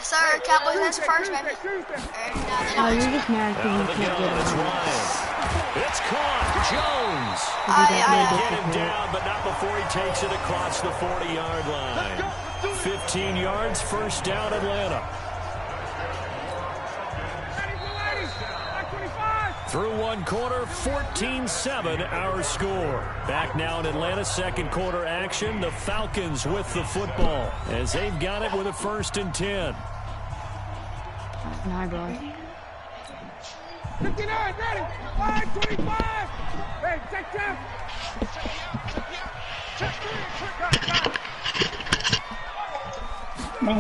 Sir, Cowboys wins the first, baby. Oh, you're just mad because you can't get It's him. Ryan. It's caught. Jones. Get him down, but not before he takes it across the 40-yard line. 15 yards, first down, Atlanta. Through one quarter, 14-7 our score. Back now in Atlanta, second quarter action. The Falcons with the football as they've got it with a 1st and 10. Nah, bro. 59, ready. 525. Hey, check. Man,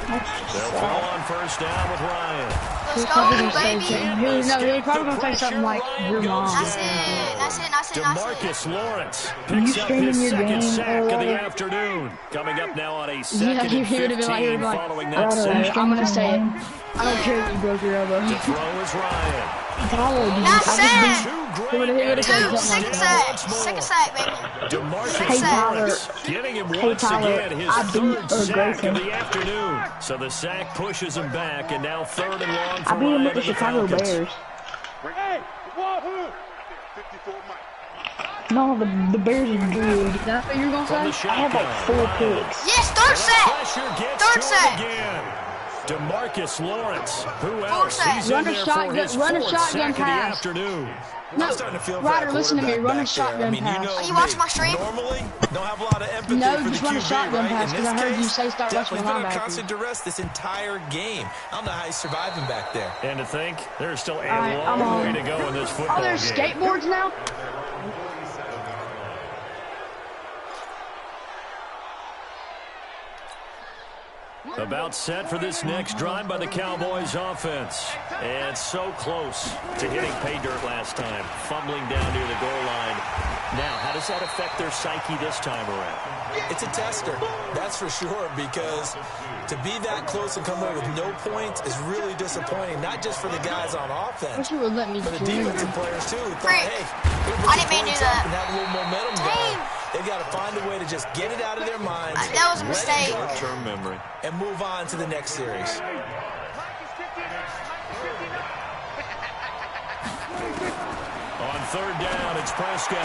that's They'll just fall on first down with Ryan. Let's go, baby. He was probably going to say something like, your mom. That's it. DeMarcus Lawrence picks up his second sack of the afternoon. Coming up now on a second and 15 following that sack. I'm going to say it. I don't care if you broke your elbow. The throw is Ryan. That's it. Second sack, baby. DeMarcus Lawrence getting him once again his 3rd sack of the afternoon. So the sack pushes him back, and now 3rd and long for Ryan and the Falcons. No, the Bears are good. That's what you're going to say? I have like 4 picks. Yes, third sack. Third sack. DeMarcus Lawrence, who else? He's Run in a there shotgun, for his run a 4th shotgun sack of the pass. afternoon. No, Ryder, listen to me. Run a shotgun pass. Are you watching my stream? Normally, don't have a lot of empathy No, for just the run a QB, shotgun right? pass, In 'cause I this heard you case, say start rushing definitely been linebacker. under constant duress this entire game. I don't know how he's surviving back there. And to think, there's still a right, I'm long on. way to go in this football Oh, there's game. skateboards now? About set for this next drive by the Cowboys offense. And so close to hitting pay dirt last time. Fumbling down near the goal line. Now, how does that affect their psyche this time around? It's a tester, that's for sure, because to be that close and come away with no points is really disappointing, not just for the guys on I offense, wish you would let me for the do defensive it. players too, who thought, Freak. hey, I didn't mean to do that. and have a little momentum Dang. going. They've got to find a way to just get it out of their minds. That was a mistake. Term memory. And move on to the next series. On 3rd down, it's Prescott.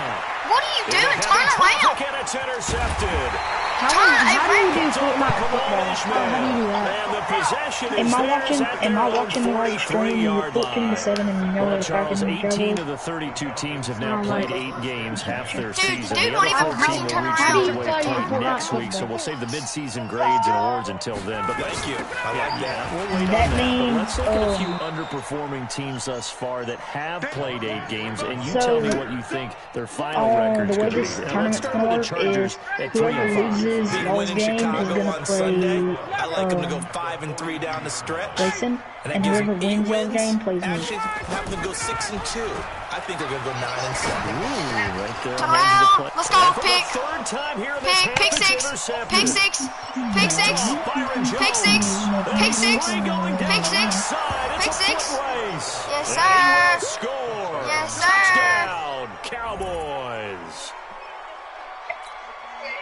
What are you doing? Turn around. And it's intercepted. How do you do Fortnite football? How do you do that? And the possession is Am I theirs watching? at Am their I own watching the right stream? 43-yard 14-7, and you know Well, they're Charles, cracking 18 each of the 32 teams have now played 8 games, half their season. dude The won't other even 14 freaking will turn reach around. midway point next week, so we'll save the midseason grades and awards until then. But Thank you. I like that. we'll wait That on that. But means, let's look at a few underperforming teams thus far that have played 8 games, and you So, tell me what you think their final records the way could be. this And let's tournament's start gonna with the work Chargers is at whoever 3-5. loses Big y'all's win in game is Chicago gonna on Sunday. play I like them to go 5-3 down the stretch. Grayson, And that and gives whoever them 8 wins y'all's wins. game plays me. Actually, have them go 6-2. I think they're going to go 9-7. Ooh, right there. Turn hands the around. play. Let's go. And for the Pick. 3rd time here in this Pick half, six. it's intercepted. Pick six. Pick six. Byron Jones. Pick six. Pick six. Three going down Pick the six. side. It's Pick a six. foot race. Yes, And sir. he will score. Yes, sir. Touchdown, Cowboys.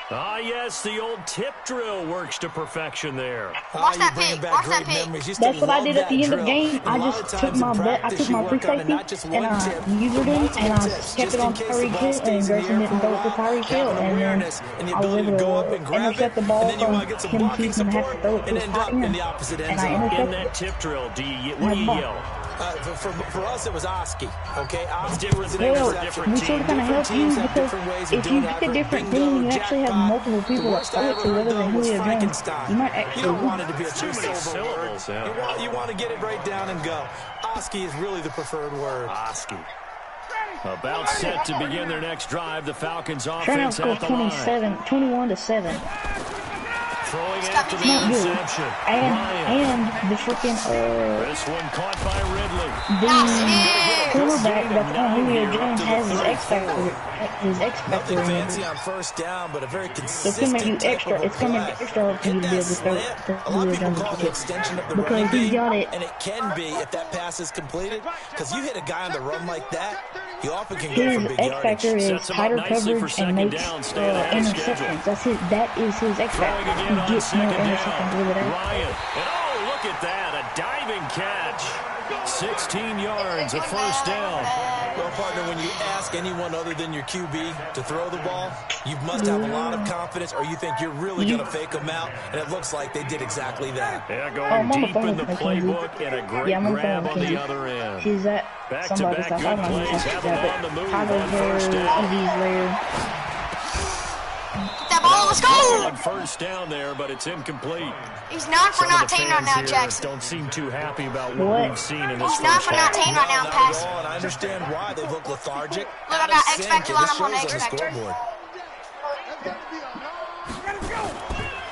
Ah, yes, the old tip drill works to perfection there. Watch that you're bringing pick. back Watch great that pick. memories. Used to That's what I love did at that the end of the drill. game. And a I lot just of took times my in bet. I practice, took you my free work on it, safety not just and one I tip, usered it and I multiple tips, kept just it in on case the Tyreek ball Hill stays and in the Grayson air didn't for throw a it to while. Tyreek Hill, Having and then awareness and the I was ability to able go up to and grab it, intercept the and ball then you from want to get some him blocking keeping half support to throw it to and his end tight up in end. the opposite end And I zone. In intercepted that it. tip drill, what do you yell? For us, it was Oski. Okay, Oski Different was an things for interception. different We sort of kind of Different help you teams have because different ways of if doing you it. pick a I've heard different bingo, team, you actually have jackpot. multiple people The that worst I throw it ever to heard, other though, than was Julio Jones. Frankenstein. You might You actually don't win. want it to be a Too two many syllable word. syllables, yeah. You want to get it right down and go. Oski is really the preferred word. Oski. About set to begin their next drive. The Falcons Turnout offense score at the line. 21-7. Throwing after the Not good. interception. And Ryan. the freaking This one caught by Ridley. the quarterback that's on Julio Jones has his X factor. his X factor Nothing in fancy it. on first down, but a very So it's gonna make you consistent type extra. of a It's gonna play. make it extra hard for you to be able to throw A lot of people Jones call it an extension of the because running he game, got it. and it can be if that pass is completed. Because you hit a guy on the run like that, he often can go His for big X yardage. factor is Sets him up tighter nicely for coverage second and makes down, staying ahead of interceptions. That is his X Throwing factor. again He on gets more second interceptions down. with it. Ryan. And oh, look at that. A diving catch. 16 yards, a first down. Well, partner, when you ask anyone other than your QB to throw the ball, you must have a lot of confidence, or you think you're really going to fake them out, and it looks like they did exactly that. Yeah, I'm going on the deep phone in the with Mackenzie. playbook and a great Yeah, I'm on the phone grab with on the Mackenzie. other end. He's at somebody's Back-to-back house. I good don't know plays. who's Have that, them on the but move Tyler's on there, first down. Evie's there. That ball, let's go! On first down there, but it's incomplete. He's 9 for Some of the 19 right fans now, here Jackson. don't seem too happy about what What? we've seen in this He's 9 first for half. 19 right now, Not pass. at all, and I understand why. They look lethargic. Look, I out of got X sync, Factor and on this him on shows X the Factor. scoreboard.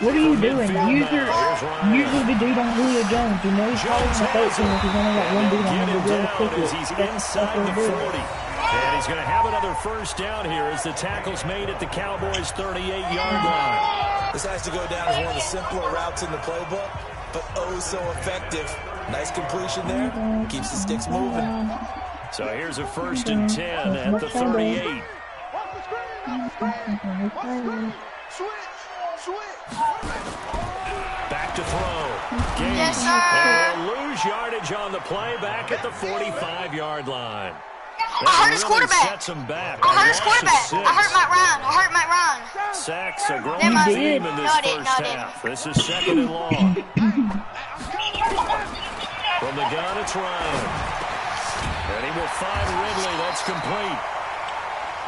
What are you doing? midfield Use now. the dude on Julio Jones. You know he's probably going to throw it to him if he's only got one dude on Get him him to be able to down pick as it. he's That's inside what the they're doing. 40. And he's going to have another first down here as the tackle's made at the Cowboys' 38-yard line. This has to go down as one of the simpler routes in the playbook, but oh so effective. Nice completion there. Keeps the sticks moving. So here's a first and 10 at the 38. Back to throw. Gaines. Yes, sir. And they'll lose yardage on the play back at the 45-yard line. I hurt his quarterback. Sets him back. I hurt his A loss of quarterback. 6. I hurt Matt Ryan. Sacks a growing Never mind. theme in this No, I didn't. first No, I didn't. half. This is second and long. From the gun, it's Ryan. And he will find Ridley. That's complete.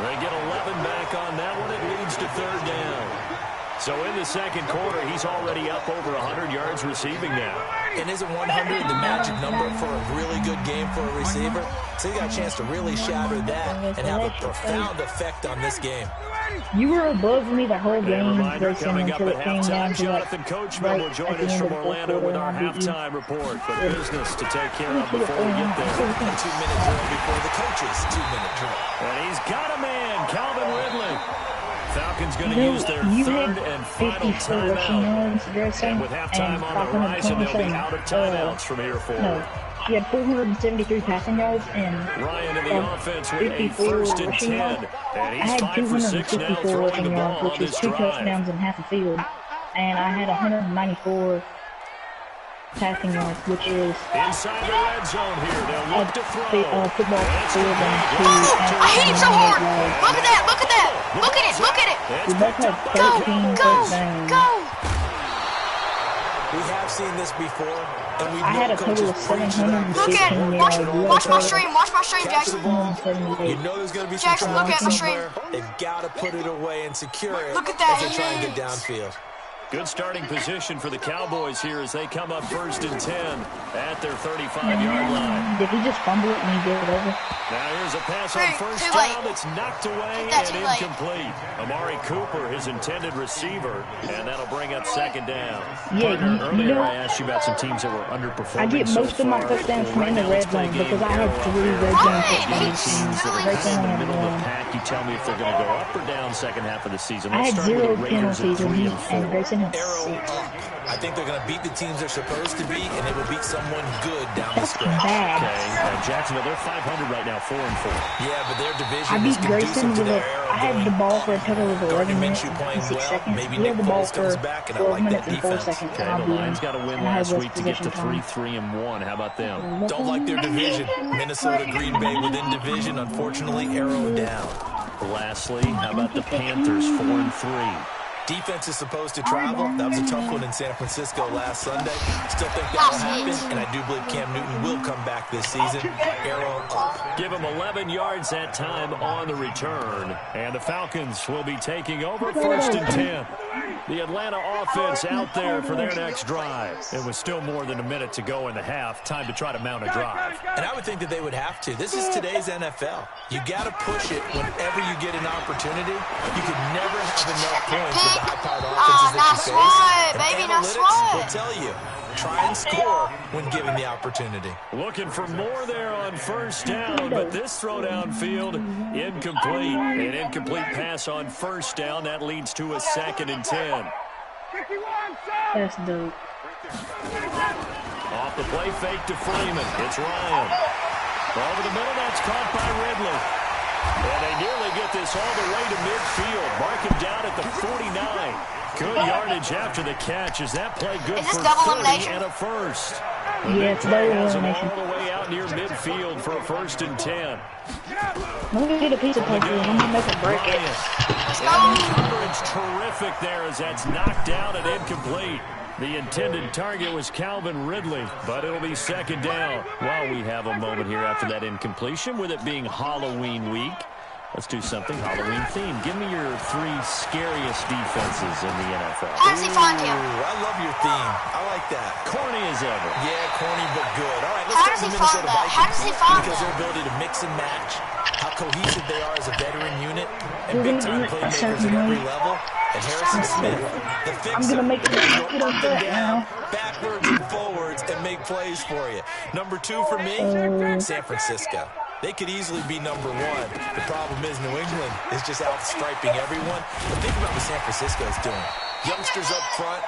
They get 11 back on that one. It leads to third down. So in the second quarter, he's already up over 100 yards receiving now. And isn't 100 the magic number for a really good game for a receiver? So you got a chance to really shatter that and have a profound effect on this game. You were above me the whole And a game, reminder, Grayson, coming up until at it came down halftime, to like Jonathan Coachman right will join at the us end from of the fourth Orlando quarter, with our and I beat you. halftime report. But business to take care of before we get there. A 2-minute drill before the coach's 2-minute drill. And he's got a man, Calvin Ridley. Falcons going to use their You third had and final 54 rushing timeout. yards, Grayson, And with halftime on the horizon, they'll be out of timeouts from here forward. No, he had 473 passing yards and Ryan in the offense with a 54 first and rushing 10. yards. And I he's had 5 for 6 now 254 throwing the rushing ball yards, on which is this 2 drive. touchdowns and half a field. And I had 194 passing yards, which is Inside the red zone here. They'll look to throw. football field and Oh, I hit him so hard. Look at that. Look at that. Look at it. Look at it. It's We both picked had up by 13 Go. first downs. Go. We have seen this before, and we I had know a total of coaches preach that. 715 Look at it. yards. Watch my stream. Watch my stream, Catch the Jackson. ball. 778. You know there's going to be some Jackson, look at my traffic stream. somewhere. They've got to put it away and secure it Look at that as they try and get hit. downfield. Good starting position for the Cowboys here as they come up first and 10 at their 35-yard line. Did he just fumble it and he gave it over? Now here's a pass on first Too late. down that's knocked away Took that and too late. incomplete. Amari Cooper, his intended receiver, and that'll bring up second down. Yeah, Partner, you earlier know, I asked you about some teams that were underperforming. I get so most of my far. touchdowns from Right in the now, red let's play zone game because I arrow have up 3 here. red zone Right, touchdowns. he's Teams that are Right kind of in the zone middle of the and pack. You tell me if they're going to go up or down second half of the season. I Let's had start with 0 the Raiders at penalties 3 and 4. and Grayson had Arrow 6. up. I think they're going to beat the teams they're supposed to beat, and they will beat someone good down the That's stretch. bad. Okay, Jacksonville, they're 500 right now, 4 and 4. Yeah, but their division I is beat Grayson conducive to with their a. arrow I had going. the ball for a total of 11 Gardner minutes Minshew and playing 6 well. seconds. Maybe He Nick had the ball Foles comes for back, and I 12 like minutes that and 4 defense. seconds. Okay, And I the beat him. Lions got a win And I had last less week to get to possession time. 3-3-1. How about them? Don't like their division. Minnesota, Green Bay within division, unfortunately, arrow down. Lastly, how about the Panthers, 4 and 3? Defense is supposed to travel. That was a tough one in San Francisco last Sunday. Still think that will happen, and I do believe Cam Newton will come back this season. Arrow up. Give them 11 yards that time on the return. And the Falcons will be taking over first and 10. The Atlanta offense out there for their next drive. It was still more than a minute to go in the half. Time to try to mount a drive. And I would think that they would have to. This is today's NFL. You got to push it whenever you get an opportunity. You could never have enough points with the high-powered offenses that you face. Baby, And nice analytics will one. tell you, try and score when given the opportunity. Looking for more there on first down, but this throw downfield, incomplete. An incomplete pass on first down. That leads to a 2nd and 10. That's dope. Off the play fake to Freeman. It's Ryan. Over the middle, that's caught by Ridley. And they nearly get this all the way to midfield. Mark him down at the 49. Good yardage after the catch. Is that play good Is this for double 30 elimination? and a first? Yeah, it's double Has him elimination. all the way out near midfield for a 1st and 10. Let me get a piece of paper. I'm gonna make a break it. Let's go. And the coverage terrific there as that's knocked down and incomplete. The intended target was Calvin Ridley, but it'll be 2nd down. While we have a moment here after that incompletion, with it being Halloween week, let's do something Halloween themed. Give me your 3 scariest defenses in the NFL. How does he find you? Ooh, I love your theme. I like that. Corny as ever. Yeah, corny but good. All right, How let's does start he with Minnesota find that? Vikings. How does he find Because that? their ability to mix and match, how cohesive they are as a veteran unit, and big-time playmakers at every level. And Harrison Smith, the fixer. I'm gonna make it Go get up on and that down, now. backwards and forwards, and make plays for you. Number 2 for me, San Francisco. They could easily be number 1. The problem is New England is just outstriping everyone. But think about what San Francisco is doing. Youngsters up front,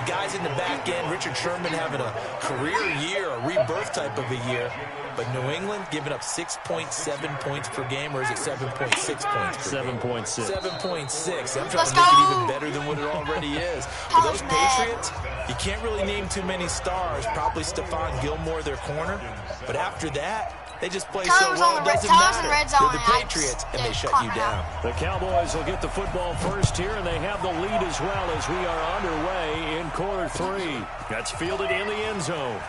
guys in the back end. Richard Sherman having a career year, a rebirth type of a year. But New England giving up 6.7 points per game, or is it 7.6 points per game? 7.6. 7.6. I'm trying Let's to make it go. even better than what it already is. For College those man. Patriots, you can't really name too many stars. Probably Stephon Gilmore, their corner. But after that, they just play so Tyler's well, on it the doesn't Tyler's in matter. red zone, They're the and I Patriots, just and they didn't shut caught you him down. The Cowboys will get the football first here, and they have the lead as well as we are underway in quarter 3. That's fielded in the end zone.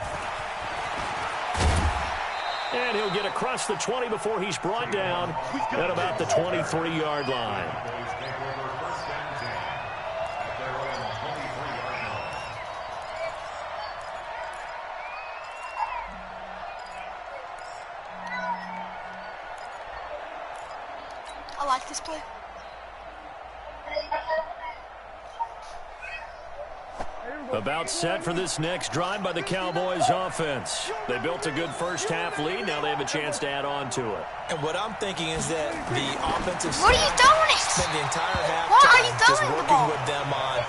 And he'll get across the 20 before he's brought down at about the 23-yard line. I like this play. About set for this next drive by the Cowboys offense. They built a good first half lead. Now they have a chance to add on to it. And what I'm thinking is that the offensive What are you staff throwing it? spent the entire Why are you halftime just throwing the working ball? with them on,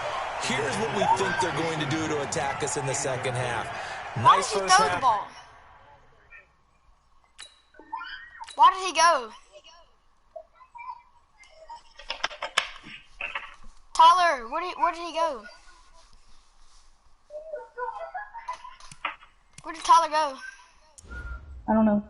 here's what we think they're going to do to attack us in the second half. Why Nice did he first throw the half. ball? Why did he go? Tyler, where did he go? Where did Tyler go? I don't know.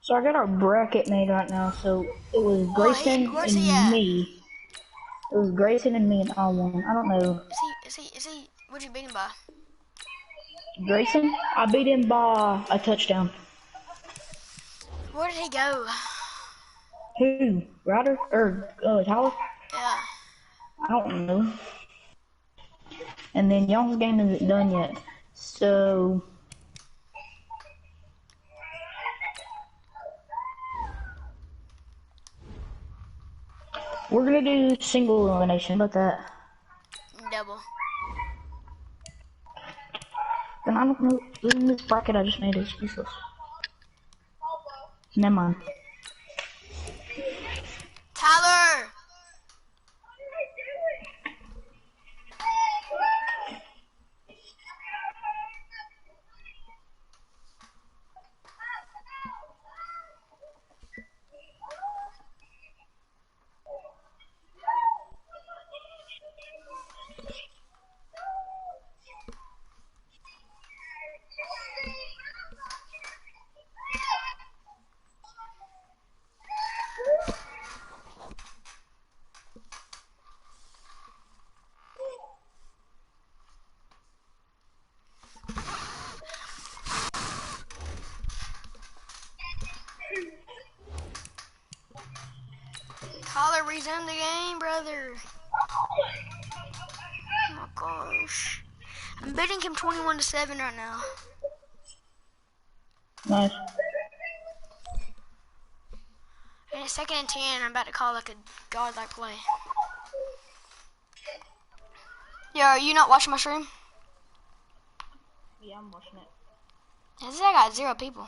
So I got our bracket made right now. So it was Grayson where's he at? and me. It was Grayson and me and I won. I don't know. Is he, what'd you beat him by? Grayson? I beat him by a touchdown. Where did he go? Who? Ryder? Or Tyler? Yeah. I don't know. And then y'all's game isn't done yet. So we're gonna do single elimination. How about that? Double. Then I don't know. This bracket I just made is useless. Never mind. Tyler! Tyler, resume the game, brother. Oh my gosh. I'm betting him 21-7 right now. Nice. And it's 2nd and 10, I'm about to call like a godlike play. Yo, are you not watching my stream? Yeah, I'm watching it. This guy got 0 people.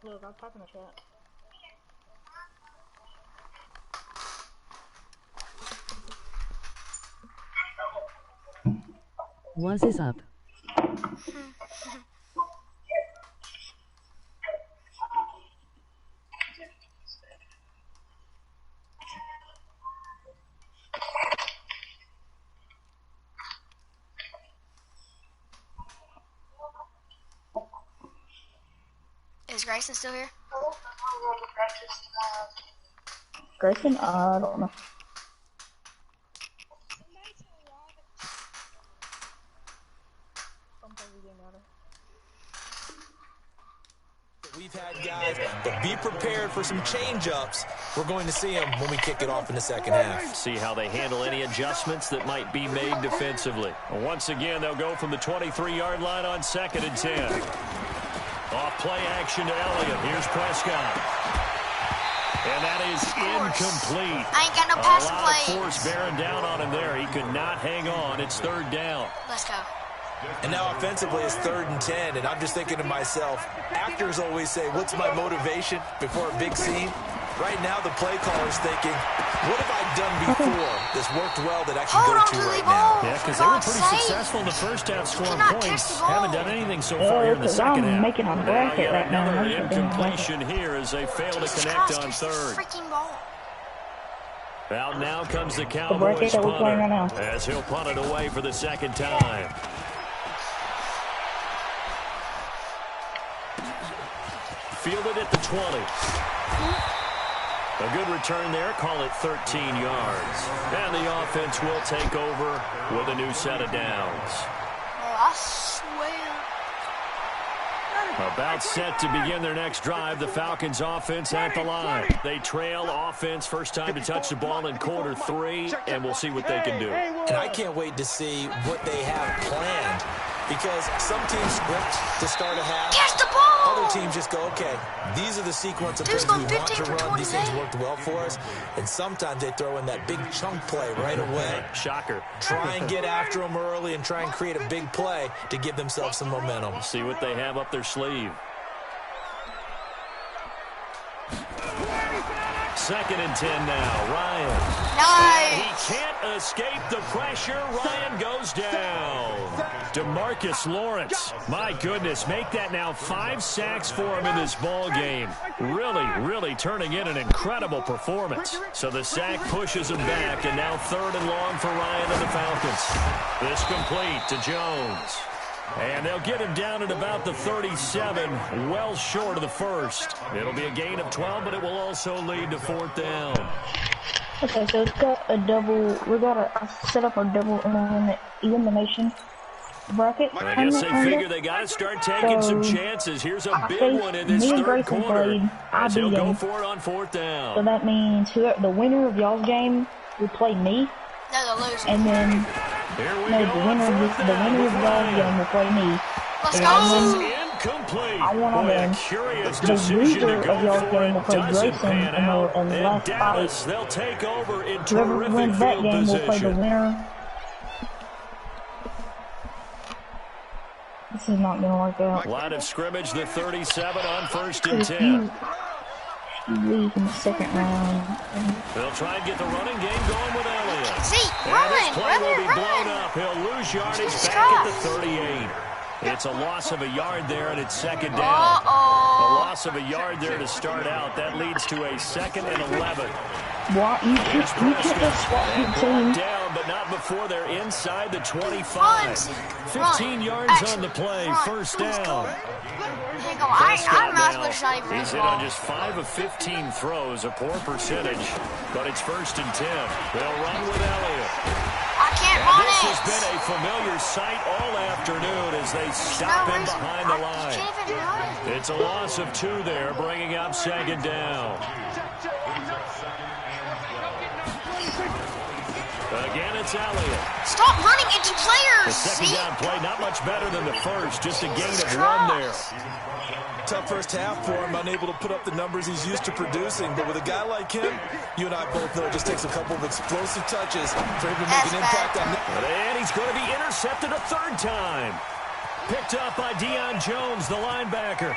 Look, I'll type in the chat. Was is up? Is Grayson still here? Grayson? I don't know. We've had guys, but be prepared for some change-ups. We're going to see them when we kick it off in the second half. See how they handle any adjustments that might be made defensively. Once again, they'll go from the 23-yard line on 2nd and 10. Off play action to Elliott. Here's Prescott. And that is incomplete. I ain't got no passing A lot plays. of force bearing down on him there. He could not hang on. It's 3rd down. Let's go. And now offensively it's 3rd and 10, and I'm just thinking to myself, actors always say, what's my motivation before a big scene? Right now the play caller's thinking, what have I done before that's worked well that I can Hold go on to to the right ball. now? Yeah, because For they were God's pretty sake. successful in the first half scoring cannot catch points. the ball. Haven't done anything so far here in the second half. I'm making a bracket Now, right now. another I'm just doing a bracket. incompletion here as they fail to Jesus connect Christ, on catch this 3rd. freaking ball. Out now comes the bracket Cowboys that we're playing right punter now. as he'll punt it away for the 2nd time. Fielded at the 20. A good return there. Call it 13 yards. And the offense will take over with a new set of downs. Oh, I swear. About set to begin their next drive, the Falcons offense at the line. They trail offense, first time to touch the ball in quarter 3, and we'll see what they can do. And I can't wait to see what they have planned, because some teams script to start a half. Catch the ball! Other teams just go, okay, these are the sequence of plays Dude's we going want to 15 for run. These things 28. worked well for us. And sometimes they throw in that big chunk play right away. Shocker. Try and get after them early and try and create a big play to give themselves some momentum. See what they have up their sleeve. 2nd and 10 now. Ryan. Nice. He can't escape the pressure. Ryan goes down. DeMarcus Lawrence. My goodness, make that now 5 sacks for him in this ball game. Really turning in an incredible performance. So the sack pushes him back, and now 3rd and long for Ryan and the Falcons. This complete to Jones. And they'll get him down at about the 37, well short of the first. It'll be a gain of 12, but it will also lead to 4th down. Okay, so it's got a double. We gotta set up a double elimination bracket. I guess they figure they got to start taking some chances. Here's a big one in this me and 3rd Grayson quarter. played. I As he'll beat go him. for it on 4th down. So that means whoever, the winner of y'all's game will play me, No, the loser. and then Here we no, go the on winner of 4th the down winner with of y'all's Ryan. game will play me. Let's And go. This is then Complete. I want on Boy, a them. curious The decision to loser go of y'all's for game will it. play Doesn't Grayson pan in out. the And last Dallas, fight. they'll take over in Whoever terrific wins that field game will play the position. winner. This is not going to work out. Line of scrimmage, the 37 on 1st and If 10. you leave in the second round. They'll try and get the running game going with Elliott. See, And this play will be run. blown up. He'll lose yardage Jesus back at Christ. the 38. It's a loss of a yard there, and it's second down. A loss of a yard there to start out. That leads to a 2nd and 11. What? You can't just swap your team. Down, but not before they're inside the 25. 15 yards on the play, first down. Hang on, I'm not supposed to not even He's hit on just 5 of 15 throws, a poor percentage, but it's 1st and 10. They'll run with Elliott. I can't run This it. has been a familiar sight all afternoon as they stop him behind the line. I can't even run. It's a loss of 2 there, bringing up 2nd down. Again, it's Elliott. Stop running into The players. second See? down play, not much better than the first, just a gain of 1 there. Tough first half for him, unable to put up the numbers he's used to producing. But with a guy like him, you and I both know it just takes a couple of explosive touches for him to make an impact on it. And he's going to be intercepted a 3rd time. Picked up by Deion Jones, the linebacker.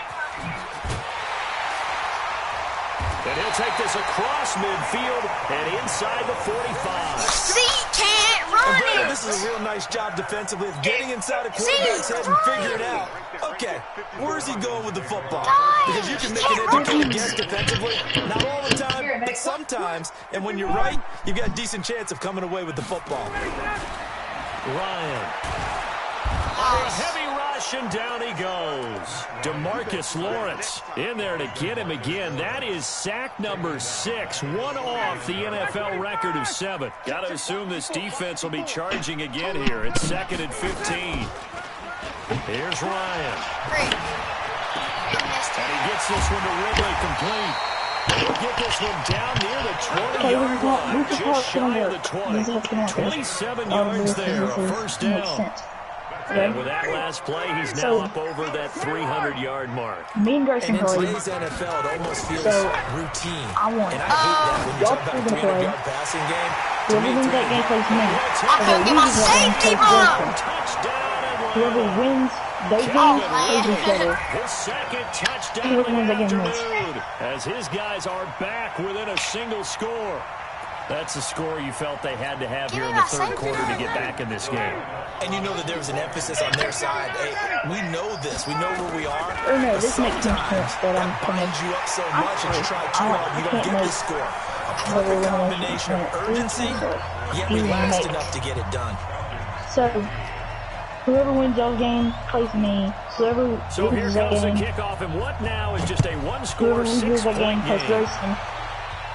And he'll take this across midfield and inside the 45. See, can't run Brandon, it. this is a real nice job defensively of getting inside a quarterback's head and figuring out, okay, where's he going with the football? Because you can make an educated guess defensively, not all the time, but sometimes. And when you're right, you've got a decent chance of coming away with the football. Ryan. A heavy rush, and down he goes. DeMarcus Lawrence in there to get him again. That is sack number 6, 1 off the NFL record of 7. Got to assume this defense will be charging again here. It's 2nd and 15. Here's Ryan. Great. And he gets this one to Ridley complete. He'll get this one down near the 20-yard line, just shy of the 20. 27 yards there, a first down. And with that last play, he's now up over that 300-yard mark. Me and Grayson And in played. today's NFL, it almost feels routine. I want And I hate that when you talk about a 300-yard passing game. To whoever me, wins that game plays me. I couldn't get my safety ball. Touchdown and Whoever wins that game plays each other. his 2nd touchdown Whoever of wins the that game wins. afternoon, as his guys are back within a single score. That's a score you felt they had to have here in the 3rd quarter to get back in this game. and you know that there was an emphasis on their side. Hey, we know this. We know where we are. Or no, but this makes no sometimes sense that I'm that binds you up so much and you try too hard, you don't get this score. A perfect combination of urgency, yet we last enough to get it done. So, whoever wins y'all's game plays me. Whoever So here loses that comes the game, kickoff, and what now is just a whoever one-score, loses that game 6-point plays game. Grayson.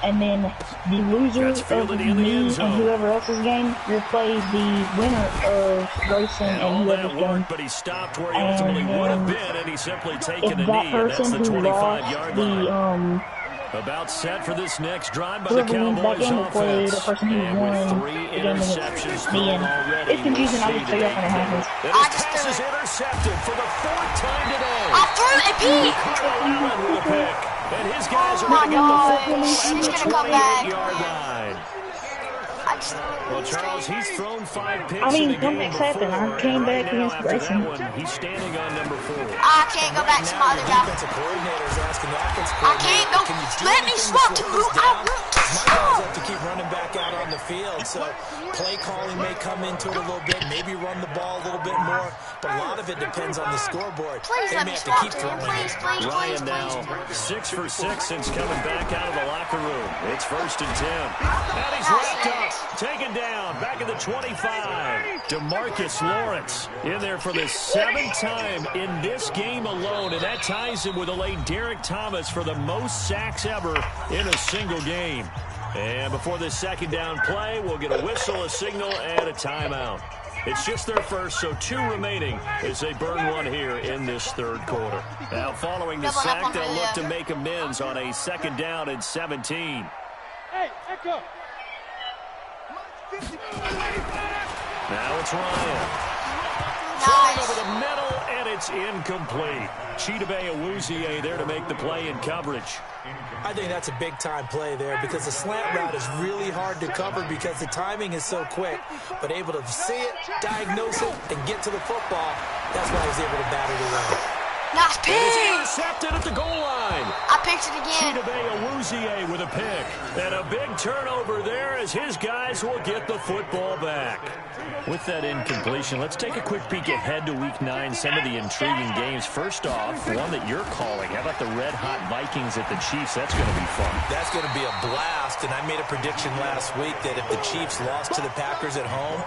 And then the loser That's of fielded in the me end and zone. whoever else's game will play the winner of Grayson And all and that whoever's game. worked, but he stopped where he ultimately would have been, and he simply taken If a that knee, and that's person the who lost 25-yard line. the About set for this next drive by the whoever wins that Cowboys game will play offense. the person who And won with 3 the game against interceptions me. thrown And already, it's confusing. I just figure out when it happens. Then I his just pass threw is it. intercepted for the 4th time today. I threw a peek. Carl Allen with a pick. And his guys are Oh my going to get the football gosh, at he's the gonna come back. 28-yard line. I just Well, Charles, he's thrown 5 picks I mean, in the game comebacks happen. before, I came and right back now against after that Grayson. one, he's standing on number 4. I can't go back to my other guy. Defensive coordinator is asking the offensive I coordinator, can't go. can you do Let me anything swap to to slow move. this I down? want to My guys swap. have to keep running back out on the field, so play calling may come into it a little bit, maybe run the ball a little bit more, but a lot of it depends on the scoreboard. Please They let may me have to swap keep to him. throwing Please, it. please, please, Ryan please. now 6 for 6 since coming back out of the locker room. It's 1st and 10. And he's wrapped up, taken down, back at the 25. DeMarcus Lawrence in there for the 7th time in this game alone, and that ties him with the late Derek Thomas for the most sacks ever in a single game. And before this 2nd down play, we'll get a whistle, a signal, and a timeout. It's just their first, so 2 remaining as they burn one here in this 3rd quarter. Now, following the Double up sack, on they'll the, look to make amends on a 2nd down and 17. Hey, Echo. Now it's Ryan. Thrown over the middle, and it's incomplete. Chidobe Awuzie there to make the play in coverage. I think that's a big-time play there because the slant route is really hard to cover because the timing is so quick. But able to see it, diagnose it, and get to the football, that's why he's able to bat it away. Nice pick. It's intercepted at the goal line. I picked it again. Chidobe Awuzie with a pick. And a big turnover there as his guys will get the football back. With that incompletion, let's take a quick peek ahead to Week 9. Some of the intriguing games. First off, one that you're calling. How about the red-hot Vikings at the Chiefs? That's going to be fun. That's going to be a blast, and I made a prediction last week that if the Chiefs lost to the Packers at home,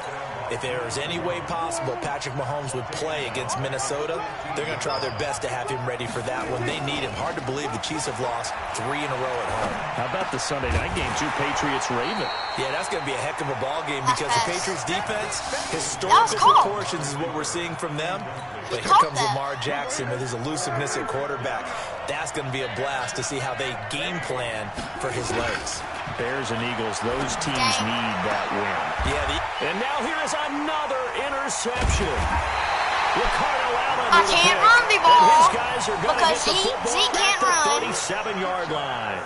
if there is any way possible Patrick Mahomes would play against Minnesota, they're going to try their best to have him ready for that one. They need him. Hard to believe the Chiefs have lost 3 in a row at home. How about the Sunday night game, too? Patriots-Ravens. Yeah, that's going to be a heck of a ball game because the Patriots defense, historical proportions is what we're seeing from them. But here comes Lamar Jackson with his elusiveness at quarterback. That's going to be a blast to see how they game plan for his legs. Bears and Eagles, those teams need that win. Yeah. And now here is another interception. Ricardo Allen I can't run the ball his guys are because get the football Zeke back can't run. the 37-yard line.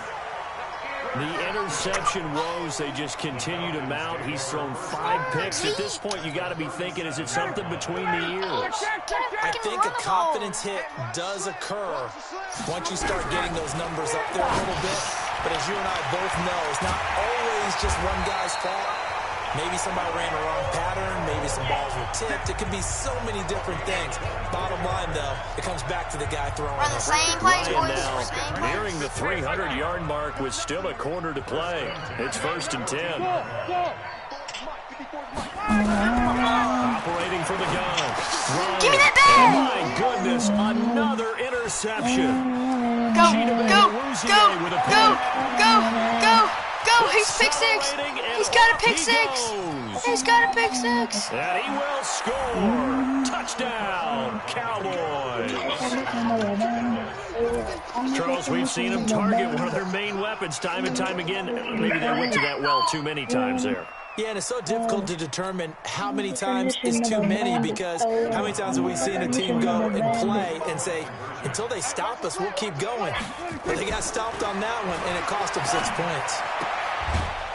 The interception woes, they just continue to mount. He's thrown 5 picks. At this point, you got to be thinking, is it something between the ears? I think a confidence hit does occur once you start getting those numbers up there a little bit. But as you and I both know, it's not always just one guy's fault. Maybe somebody ran the wrong pattern. Maybe some balls were tipped. It could be so many different things. Bottom line, though, it comes back to the guy throwing. Run the same plays, boys. Now, nearing the 300-yard mark with still a quarter to play. It's 1st and 10. Operating for the gun. Ryan. Give me that ball. Oh, my goodness, another interception. Go, he's pick 6. He's got a pick 6. He's got a pick 6. And he will score. Touchdown, Cowboys. Charles, we've seen them target one of their main weapons time and time again. Maybe they went to that well too many times there. Yeah, and it's so difficult to determine how many times is too many because how many times have we seen a team go and play and say, until they stop us, we'll keep going. But they got stopped on that one, and it cost them 6 points.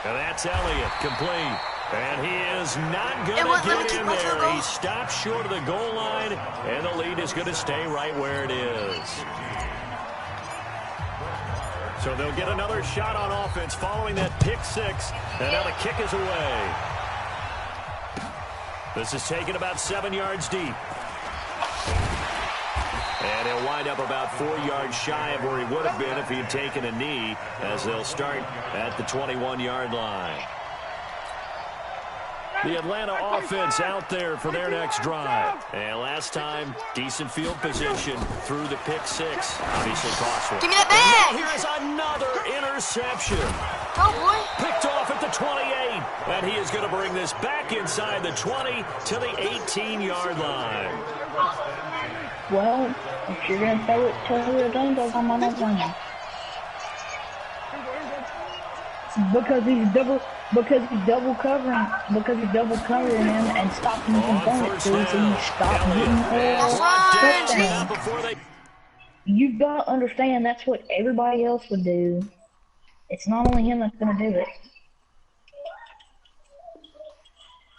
And that's Elliott, complete. And he is not going to get in there. He stops short of the goal line, and the lead is going to stay right where it is. So they'll get another shot on offense following that pick 6. And now the kick is away. This is taken about 7 yards deep. And he'll wind up about 4 yards shy of where he would have been if he had taken a knee, as they'll start at the 21-yard line. The Atlanta offense out there for their next drive. And last time, decent field position through the pick 6. Obviously cost one. Give me that bag! Here is another interception. Go, boy. Picked off at the 28. And he is going to bring this back inside the 20 to the 18-yard line. Well, if you're going to throw it to the Bengals, I'm on that one. Because he's double covering him and stopping him from throwing it to him, so you stop getting him. You've got to understand that's what everybody else would do. It's not only him that's going to do it.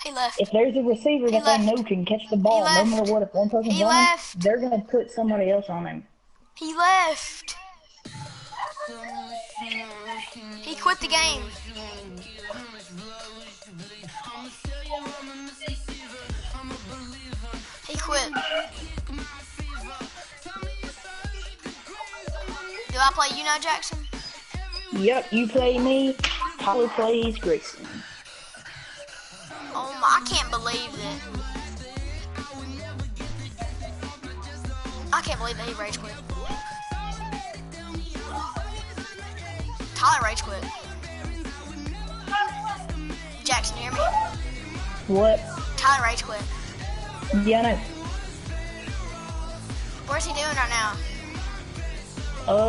He left. If there's a receiver that they know can catch the ball, no matter what, if one person's on him, they're going to put somebody else on him. He left. He quit the game. He quit. Do I play you now, Jackson? Yep, you play me. Tyler plays Grayson. Oh my, I can't believe that. I can't believe that he rage quit. Tyler rage quit. Jackson, hear me? What? Tyler rage quit. Yeah, I know. What's he doing right now?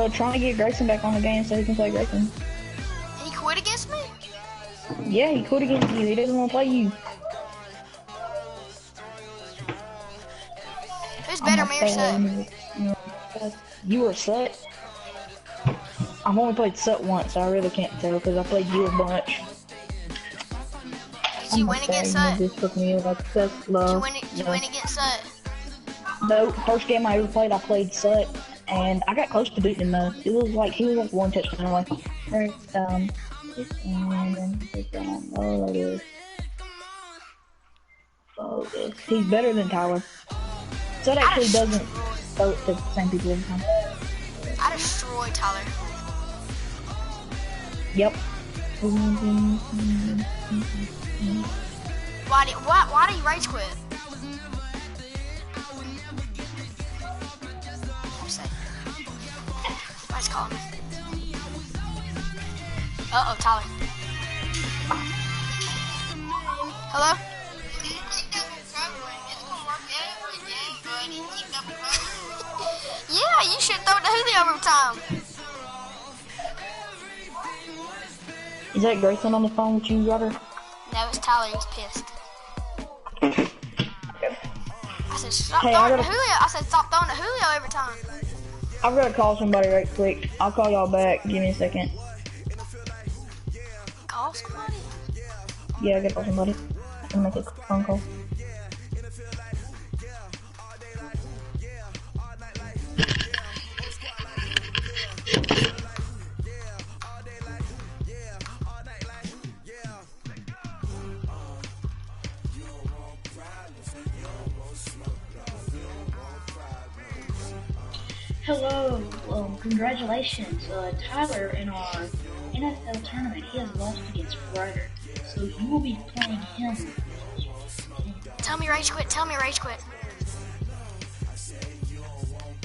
Trying to get Grayson back on the game so he can play Grayson. He quit against me? Yeah, he quit against you. He doesn't want to play you. better, me or Set? You were Set? I've only played Set once, so I really can't tell because I played you a bunch. Did you win against Set? Just took me like Set love. Did you win against Set? No, first game I ever played, I played Set, and I got close to beating him though. It was like, he was like one touchdown away. Alright, he's better than Tyler. Set actually doesn't vote to the same people every time. I destroyed Tyler. Yep. Why do you rage quit? Nice call. Uh-oh, Tyler. Hello? Yeah, you should throw it to Julio every time. Is that Grayson on the phone with you, brother? No, it's Tyler. He's pissed. I said, stop throwing to Julio. I said, stop throwing to Julio every time. I've got to call somebody right quick. I'll call y'all back. Give me a second. Call somebody? Yeah, I got to call somebody. I can make a phone call. Hello, congratulations, Tyler in our NFL tournament, he has lost against Ryder, so you will be playing him. Tell me rage quit, tell me rage quit.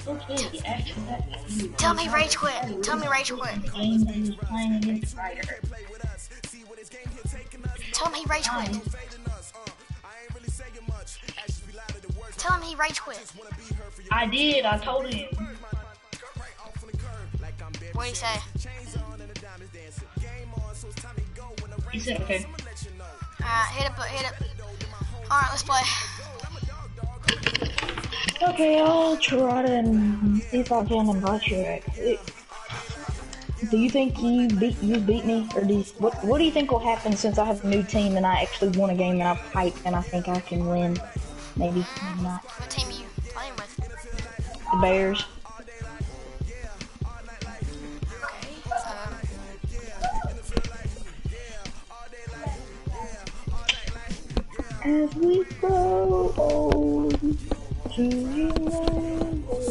Okay, after that, tell me rage quit, tell me rage quit. The game that he was playing against Ryder. Tell him he rage quit. Tell him he rage quit. I did, I told him. What'd he say? He said okay. Alright, hit it. Alright, let's play. Okay, I'll try to see if I can invite you right quick. Do you think you beat me, or what do you think will happen since I have a new team and I actually won a game and I piped and I think I can win? Maybe not. What team are you playing with? The Bears. As we grow old, to remember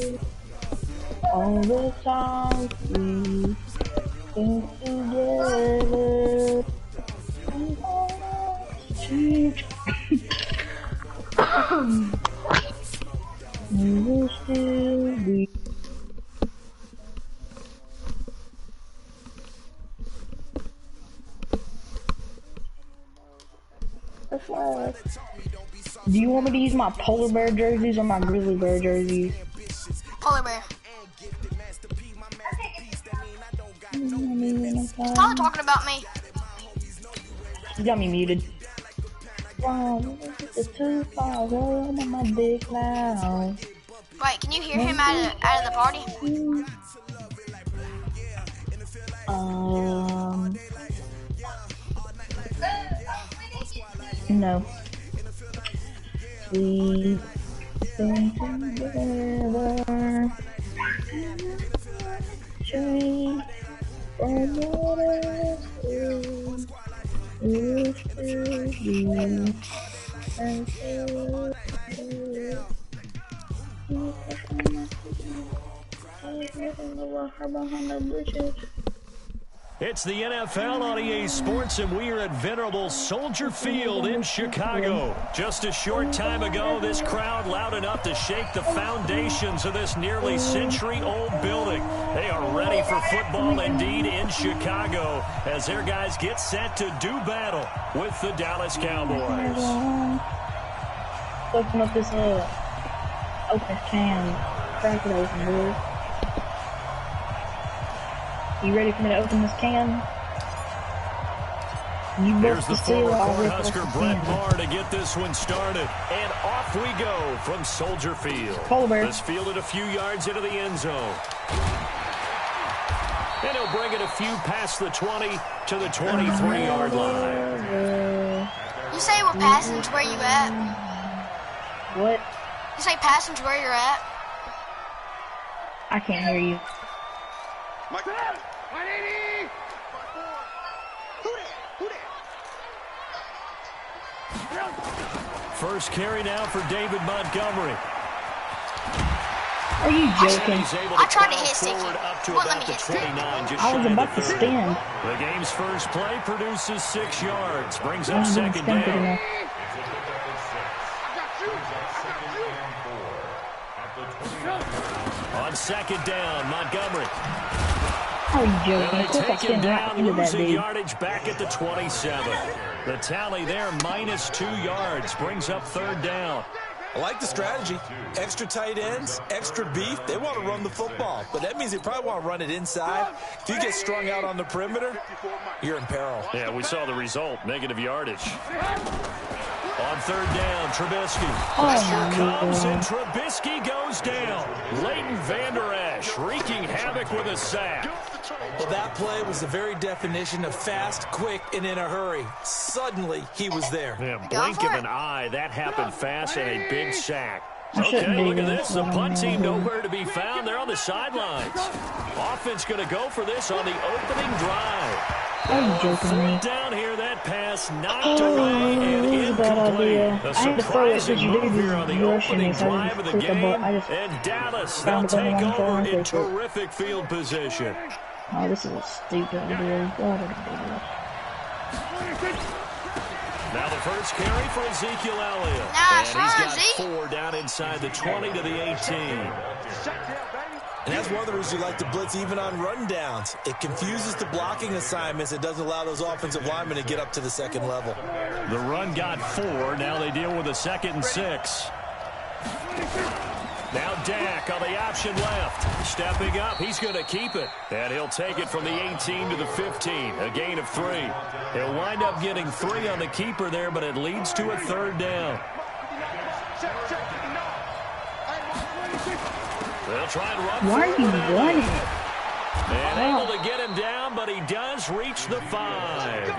all the times we spent together, and all change. We will still be. Do you want me to use my polar bear jerseys or my grizzly bear jerseys? Polar bear. Stop talking about me. You got me muted. Wow, the 2-5 on my dick now. Wait, can you hear him out of the party? No. We been together. Change from what else will still be. And it's the NFL on EA Sports, and we are at venerable Soldier Field in Chicago. Just a short time ago, this crowd loud enough to shake the foundations of this nearly century-old building. They are ready for football indeed in Chicago as their guys get set to do battle with the Dallas Cowboys. Open up this open can. Crack it open, dude. You ready for me to open this can? Here's the former Cornhusker Brett Maher to get this one started. And off we go from Soldier Field. This fielded a few yards into the end zone. And he'll bring it a few past the 20 to the 23-yard line. You say we're passing to where you at? What? You say passing to where you're at? I can't hear you. Mike, 180. First carry now for David Montgomery. Are you joking? I tried to hit sticky. Won't let me hit sticky. I was about to stand. The game's first play produces 6 yards. Brings up second down. On second down, Montgomery. Are you joking? And Of they course I take him stand right down, into that losing dude. yardage back at the 27. The tally there, minus 2 yards. Brings up third down. I like the strategy. Extra tight ends, extra beef. They want to run the football, but that means they probably want to run it inside. If you get strung out on the perimeter, you're in peril. Yeah, we saw the result, negative yardage. On third down, Trubisky. Pressure comes and Trubisky goes down. Leighton Vander Esch wreaking havoc with a sack. Well, that play was the very definition of fast, quick, and in a hurry. Suddenly, he was there. Yeah, blink of an eye, that happened fast and a big sack. I shouldn't Okay, be look at there. this. The punt team nowhere to be found. They're on the sidelines. Offense going to go for this on the opening drive. Are you joking me? Down here, that pass knocked away and incomplete. A I had to throw it surprising because you move did here on the opening so I drive of the game. And Dallas, they'll take over in terrific field position. Oh, this is a stupid idea. God, I don't do that. Now the first carry for Ezekiel Elliott. Nice And he's run, got Zeke. 4 down inside the 20 to the 18. And that's one of the reasons you like to blitz even on rundowns. It confuses the blocking assignments. It doesn't allow those offensive linemen to get up to the second level. The run got 4. Now they deal with a 2nd and 6. Now Dak on the option left. Stepping up, he's going to keep it. And he'll take it from the 18 to the 15. A gain of 3. He'll wind up getting 3 on the keeper there, but it leads to a third down. They'll try and run. Why are you running? And able to get him down, but he does reach the 5.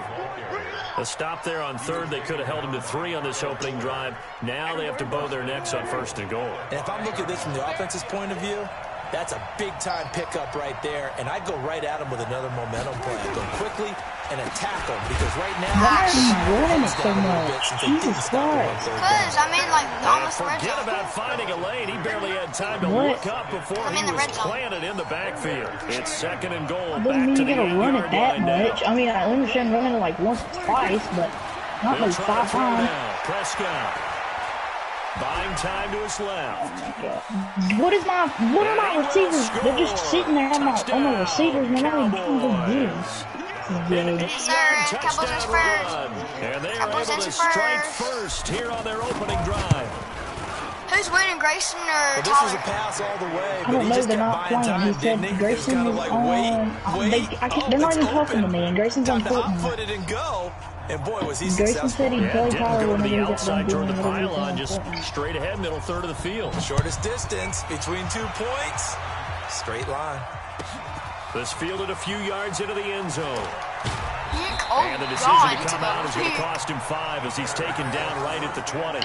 A stop there on third. They could have held him to 3 on this opening drive. Now they have to bow their necks on first and goal. And if I'm looking at this from the offense's point of view, that's a big-time pickup right there. And I go right at him with another momentum play. I go quickly and attack him because right now... Why are you running it so much? Jesus Christ. Because I'm in like almost the red Forget zone. about finding a lane. He barely had time to What? look up before I'm he in the was red zone. planted in the backfield. It's second and goal. It doesn't Back mean to you the gotta run it 8-yard that line now. much. I mean, I understand running it like once or twice, but not They'll like try 5 to throw times. now. Prescott. Buying time to his left. What are my receivers? They're just sitting there on my receivers and they're not even doing good. Good. Yes, sir. Cowboys is first. And they are Cowboys able to is strike first. first here on their opening drive. Who's winning, Grayson or Well, this was a Tyler? pass all the way, I but don't he know, just they're kept not buying playing. time, He said didn't he? It was Grayson kind of is like, on. They're not even it's talking to open. me, and Grayson's Time on to foot now. hot-foot it and go. And boy, was he Grayson successful. said he'd play Didn't Tyler go to whenever the he got outside done toward the doing whatever he pylon, was just doing. straight ahead, middle third of the field. Shortest distance between 2 points. Straight line. This fielded a few yards into the end zone. Oh, And the decision God, to it's come out is going to here. cost him 5 as he's taken down right at the 20.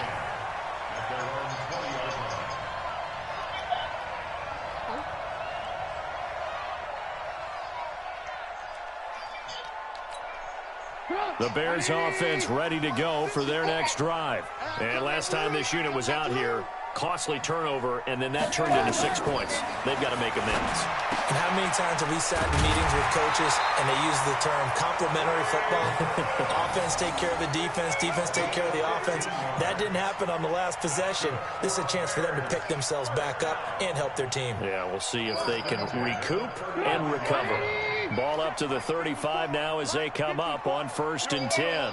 The Bears offense ready to go for their next drive. And last time this unit was out here, costly turnover, and then that turned into 6 points. They've got to make amends. And how many times have we sat in meetings with coaches and they use the term complementary football? Offense take care of the defense, defense take care of the offense. That didn't happen on the last possession. This is a chance for them to pick themselves back up and help their team. Yeah, we'll see if they can recoup and recover. Ball up to the 35 now as they come up on 1st and 10.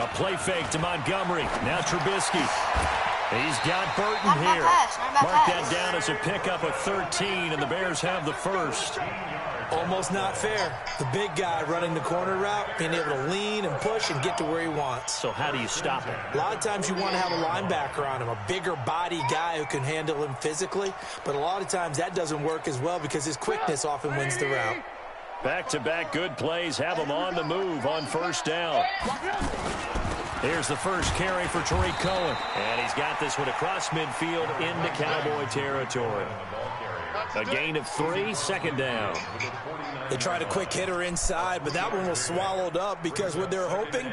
A play fake to Montgomery. Now Trubisky. He's got Burton Not a bad here. pass, not a bad Mark pass. that down as a pickup of 13, and the Bears have the first. Almost not fair. The big guy running the corner route, being able to lean and push and get to where he wants. So how do you stop it? A lot of times you want to have a linebacker on him, a bigger body guy who can handle him physically, but a lot of times that doesn't work as well because his quickness often wins the route. Back-to-back good plays have him on the move on first down. Here's the first carry for Tariq Cohen. And he's got this one across midfield into Cowboy territory. A gain of 3, second down. They tried a quick hitter inside, but that one was swallowed up because what they're hoping,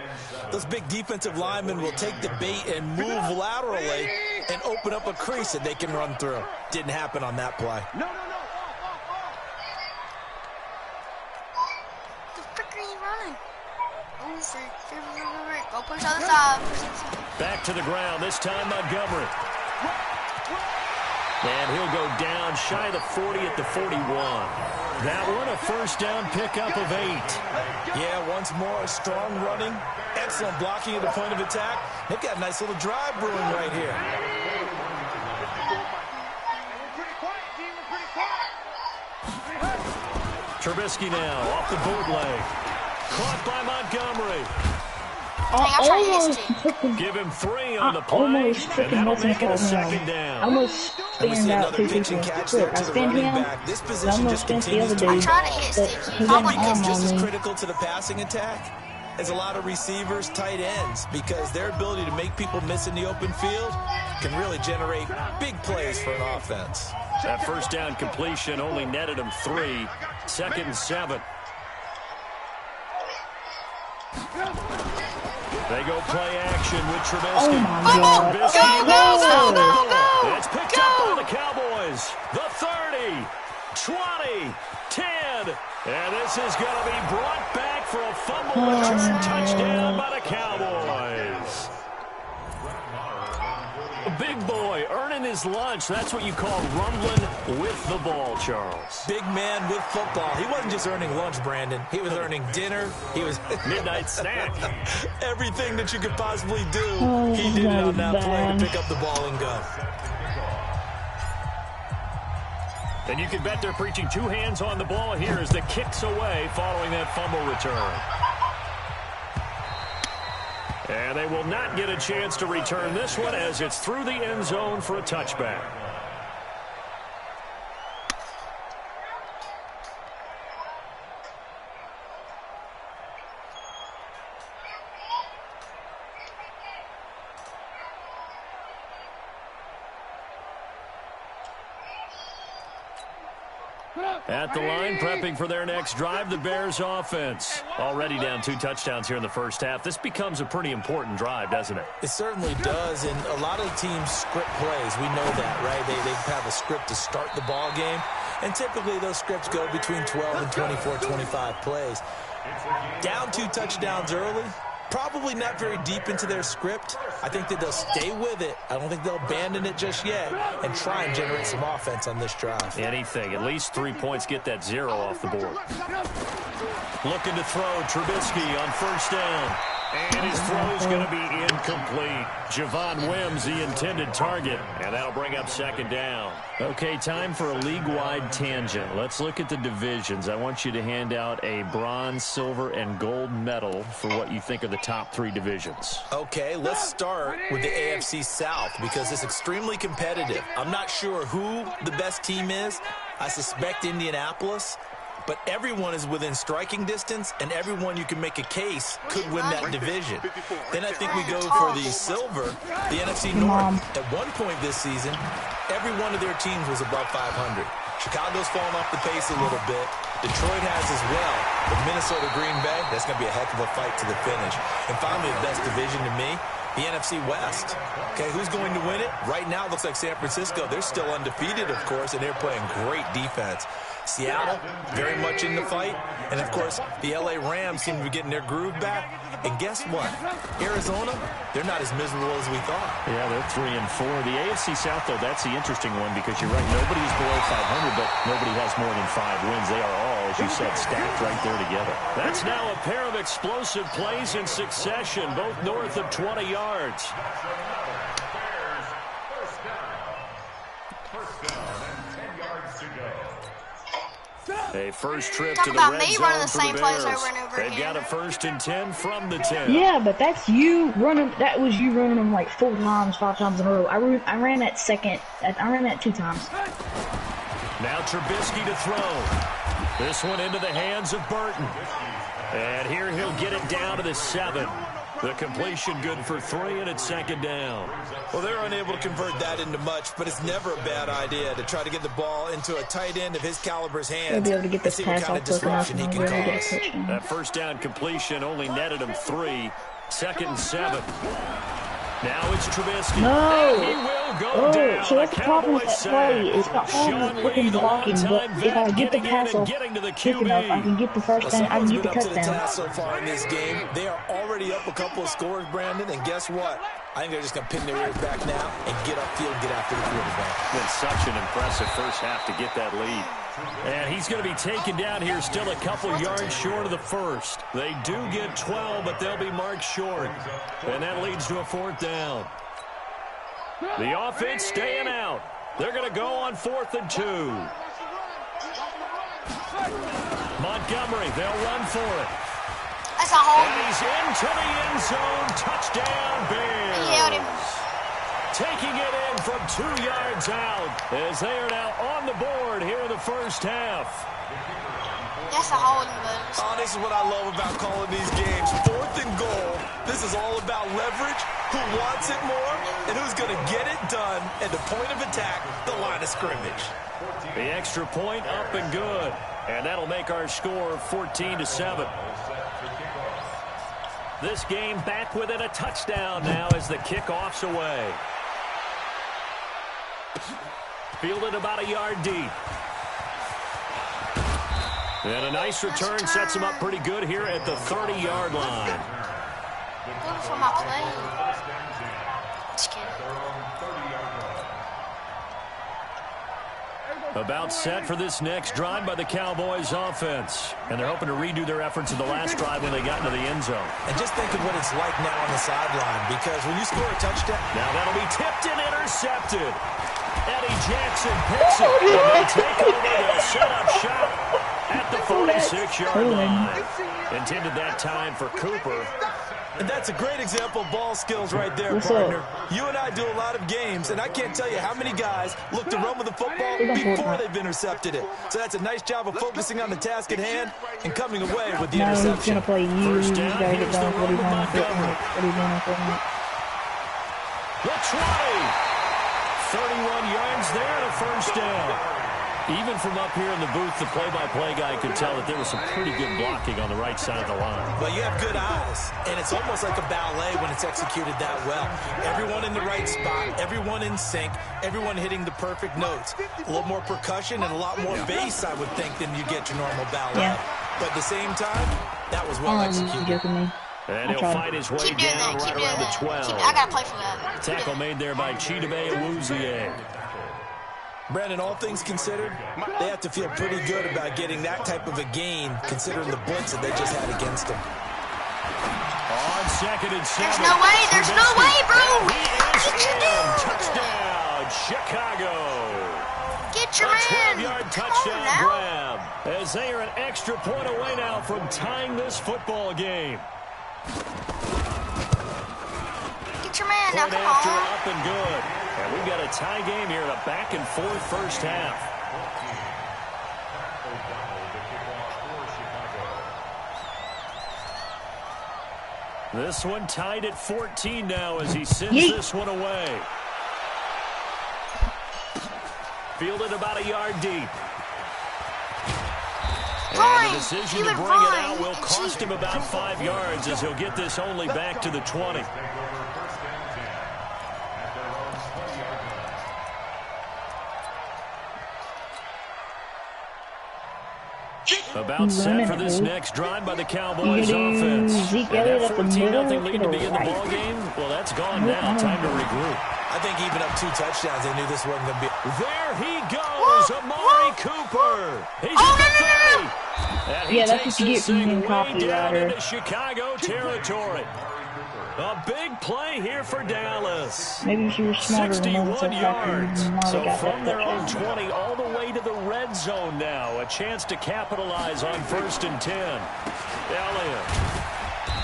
those big defensive linemen will take the bait and move laterally and open up a crease that they can run through. Didn't happen on that play. The frick are you running? Oh, freak. Go push on the side. Back to the ground, this time Montgomery. And he'll go down shy of the 40 at the 41. That one a first down pickup of 8. Yeah, once more, strong running, excellent blocking at the point of attack. They've got a nice little drive brewing right here. Trubisky now off the bootleg. Caught by Montgomery. Give him 3 on the play, and that'll make it a second down. I almost spanned out 2 people. I spanned him, This I position almost just spanned the other continues dude. Trying to hit Sticky. He I'm got an like arm this. just on as me. critical to the passing attack as a lot of receivers, tight ends, because their ability to make people miss in the open field can really generate big plays for an offense. That first down completion only netted him 3. Second and 7. They go play action with Trubisky. Oh my God. Go. It's picked up by the Cowboys. The 30, 20, 10. And this is going to be brought back for a fumble return touchdown by the Cowboys. A big boy earning his lunch. That's what you call rumbling with the ball, Charles. Big man with football. He wasn't just earning lunch, Brandon. He was earning dinner. He was Midnight snack. everything that you could possibly do. He did it on that play to pick up the ball and go. And you can bet they're preaching 2 hands on the ball here as the kick's away following that fumble return. And they will not get a chance to return this one as it's through the end zone for a touchback. At the line, prepping for their next drive, the Bears offense. Already down 2 touchdowns here in the first half. This becomes a pretty important drive, doesn't it? It certainly does, and a lot of teams script plays. We know that, right? They have a script to start the ball game, and typically those scripts go between 12 and 24, 25 plays. Down 2 touchdowns early, probably not very deep into their script. I think that they'll stay with it. I don't think they'll abandon it just yet and try and generate some offense on this drive. Anything. At least 3 points, get that 0 off the board. Looking to throw Trubisky on first down. And his throw's going to be incomplete. Javon Wims, the intended target. And that'll bring up second down. Okay, time for a league-wide tangent. Let's look at the divisions. I want you to hand out a bronze, silver, and gold medal for what you think are the top 3 divisions. Okay, let's start with the AFC South because it's extremely competitive. I'm not sure who the best team is. I suspect Indianapolis. But everyone is within striking distance, and everyone you can make a case could win that division. Then I think we go for the silver, the NFC North. At one point this season, every one of their teams was above 500. Chicago's fallen off the pace a little bit. Detroit has as well. But Minnesota, Green Bay, that's going to be a heck of a fight to the finish. And finally, the best division to me, the NFC West. Okay, who's going to win it? Right now, it looks like San Francisco. They're still undefeated, of course, and they're playing great defense. Seattle, very much in the fight. And, of course, the L.A. Rams seem to be getting their groove back. And guess what? Arizona, they're not as miserable as we thought. Yeah, they're 3-4. The AFC South, though, that's the interesting one because you're right. Nobody's below 500, but nobody has more than 5 wins. They are all, as you said, stacked right there together. That's now a pair of explosive plays in succession, both north of 20 yards. A first trip Talk to the about red me zone running the for same the plays Bears. over and over They've again. got a 1st and 10 from the 10. Yeah, but that's you running. That was you running them like 4 times, 5 times in a row. I ran that 2 times. Now Trubisky to throw. This one into the hands of Burton. And here he'll get it down to the 7. The completion good for 3, and it's 2nd down. Well, they're unable to convert that into much, but it's never a bad idea to try to get the ball into a tight end of his caliber's hands. He'll be able to get this and see what pass kind of off quick enough disruption and he he'll can be able to cause. get a touchdown. That first down completion only netted him 3. 2nd and 7. Now it's Trubisky. No! He will go down. So that's the problem with that play. It's not problem with freaking blocking, but if I get the pass off quick enough, I can get the first down, I can get the Someone's been up to the touchdown. task so far in this game. They are already up a couple of scores, Brandon, and guess what? I think they're just going to pin their ears back now and get upfield and get after the quarterback. Been such an impressive first half to get that lead. And he's going to be taken down here still a couple yards short of the first. They do get 12, but they'll be marked short. And that leads to a 4th down. The offense staying out. They're going to go on 4th and 2. Montgomery, they'll run for it. That's a hold. And he's into the end zone. Touchdown, Bears. He held him. Taking it in from 2 yards out as they are now on the board here in the first half. That's a holding, but Oh, this is what I love about calling these games. 4th and goal. This is all about leverage, who wants it more, and who's going to get it done at the point of attack, the line of scrimmage. The extra point up and good. And that'll make our score 14-7. This game back within a touchdown now as the kickoff's away. Fielded about a yard deep. And a nice return sets him up pretty good here at the 30-yard line. good for my play. Just kidding. About set for this next drive by the Cowboys offense. And they're hoping to redo their efforts in the last drive when they got into the end zone. And just think of what it's like now on the sideline, because when you score a touchdown... Now that'll be tipped and intercepted. Eddie Jackson picks it. And they take over. They'll set up shop at the 46-yard line. Intended that time for Cooper. And that's a great example of ball skills right there, What's partner. up? You and I do a lot of games, and I can't tell you how many guys look to run with the football before they've intercepted it. So that's a nice job of focusing on the task at hand and coming away with the Now he's interception. gonna play you. He's First down, gotta get here's done the with what he's run on with Montgomery. what he's on equipment. The 20. 31 yards there and a first down. Even from up here in the booth, the play-by-play guy could tell that there was some pretty good blocking on the right side of the line. Well, you have good eyes, and it's almost like a ballet when it's executed that well. Everyone in the right spot, everyone in sync, everyone hitting the perfect notes. A little more percussion and a lot more bass, I would think, than you get your normal ballet. Yeah. But at the same time, that was well You executed. joking me? And I he'll tried. fight his way Keep doing down that. right Keep doing around the that. 12. I gotta play for that. Keep doing Tackle that. made there by Chidobe Awuzie. Brandon, all things considered, they have to feel pretty good about getting that type of a gain, considering the blitz that they just had against them. On 2nd and 7. There's no way. There's no way, bro. He is Get your in. dude. Touchdown, Chicago. Get your A man. 12-yard Come on touchdown now. grab. As they are an extra point away now from tying this football game. Get your man now. Point Come after on. up and good. And we've got a tie game here in a back-and-forth first half. This one tied at 14 now as he sends Yeet. this one away. Fielded about a yard deep. And Run. the decision He to would bring run it out will and cost him about 5 yards as he'll get this only back to the 20. About set for this next drive by the Cowboys offense. Zeke And Elliott that up the 14-0 middle lead to begin the ball game, well, that's gone now. Time to regroup. I think even up 2 touchdowns, they knew this wasn't going to be... There he goes, Amari Cooper. He's Oh, at the no, 30. And he Yeah, that's takes what you this get from thing being way cocky down louder. into Chicago territory. A big play here for Dallas. Maybe if you were smarter 61 yards. So from their own touchdown. 20 all the way to the red zone now. A chance to capitalize on 1st and 10. Elliott.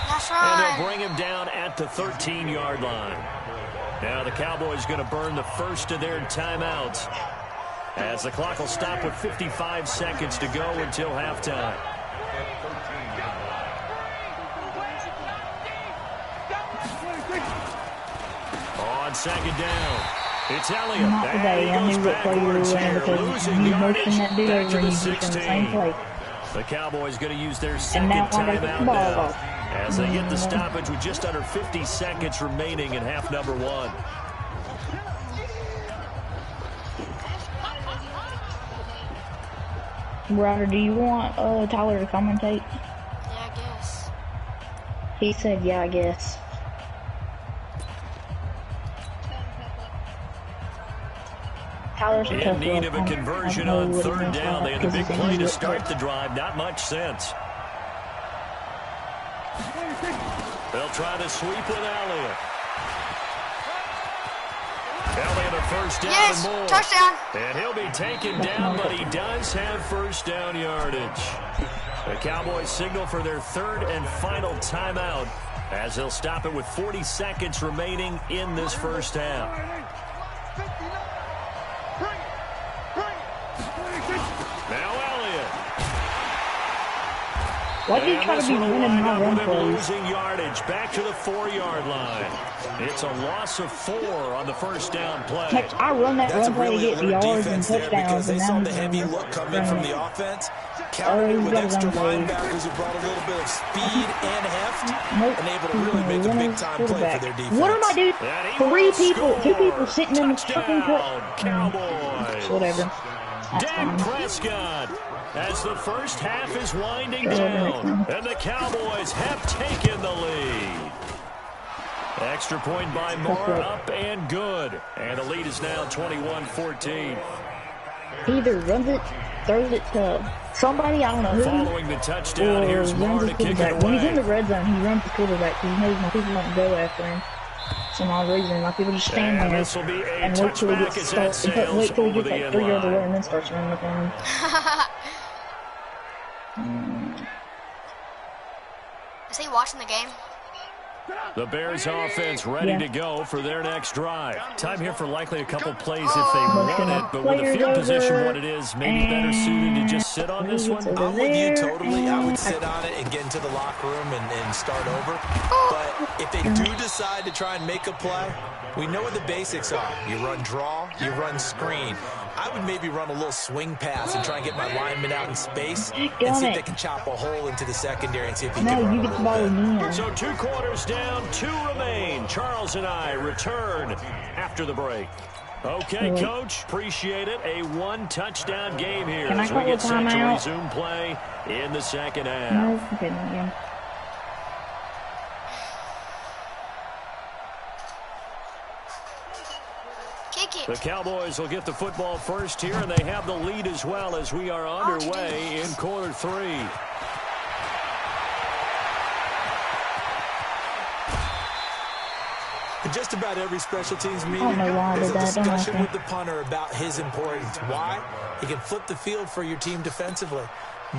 That's And right. they'll bring him down at the 13-yard line. Now the Cowboys going to burn the first of their timeouts, as the clock will stop with 55 seconds to go until halftime. On 2nd down, it's Elliott. Not today. I knew what play you were running because you motioned that dude over and you just in the same play. The Cowboys going to use their And second now I got the timeout ball now, off. as they get the stoppage with just under 50 seconds remaining in half number 1. Ryder, do you want Tyler to commentate? Yeah, I guess. He said, yeah, I guess. Tyler's a tough In need love. of a conversion on 3rd down. They had a big play to start the drive. Not much sense. They'll try to sweep with Elliott. Elliott a first down Yes, and more. touchdown. And he'll be taken down, but he does have first down yardage. The Cowboys signal for their 3rd and final timeout, as they'll stop it with 40 seconds remaining in this first half. Now Elliott. Why do you try to be winning my run plays? Losing yardage back to the 4-yard line. It's a loss of 4 on the first down play. Heck, I run that That's a run play to really get alert yards and defense there because touchdowns, they and saw now the heavy look come in from the offense. Countered it he's with got his extra own plays. linebackers who brought a little bit of speed and heft, Nope. and able to really make a big-time play for their defense. What am I doing? And he 3 will people, 2 score. people sitting in the fucking Touchdown, cut. Cowboys. Whatever. That's Dak fine. Prescott, as the first half is winding down, and the Cowboys have taken the lead. Extra point by Moore, up and good. And the lead is now 21-14. He either runs it, throws it to somebody, I don't know who, Following the touchdown, or here's Moore runs to his kick it quarterback. When he's in the away. red zone, he runs the quarterback because he knows my people won't go after him. For some odd reason, my people just stand And there this will be a and wait till he touchback gets as that started. sails Wait till he over gets the like end 3 yards line. away and then starts running with him. Is he watching the game? The Bears offense ready Yeah. to go for their next drive. Time here for likely a couple plays if they Oh. want it, but with the Players field position over, what it is, maybe better suited to just sit on this one. I'm with you totally. I would sit on it and get into the locker room and start over. But if they do decide to try and make a play, we know what the basics are. You run draw, you run screen. I would maybe run a little swing pass and try and get my lineman out in space and see if they can chop a hole into the secondary and see if he No, can run you a get the little ball bit. again. So 2 quarters down, 2 remain. Charles and I return after the break. Okay, Wait. Coach, appreciate it. A 1-touchdown game here Can I as we call a get set to timeout? resume play in the second half. No, okay, no, again. Kick it. The Cowboys will get the football first here, and they have the lead as well as we are underway in quarter 3. In just about every special teams meeting, I don't know why I there's a did that, don't discussion I? with the punter about his importance. Why? He can flip the field for your team defensively.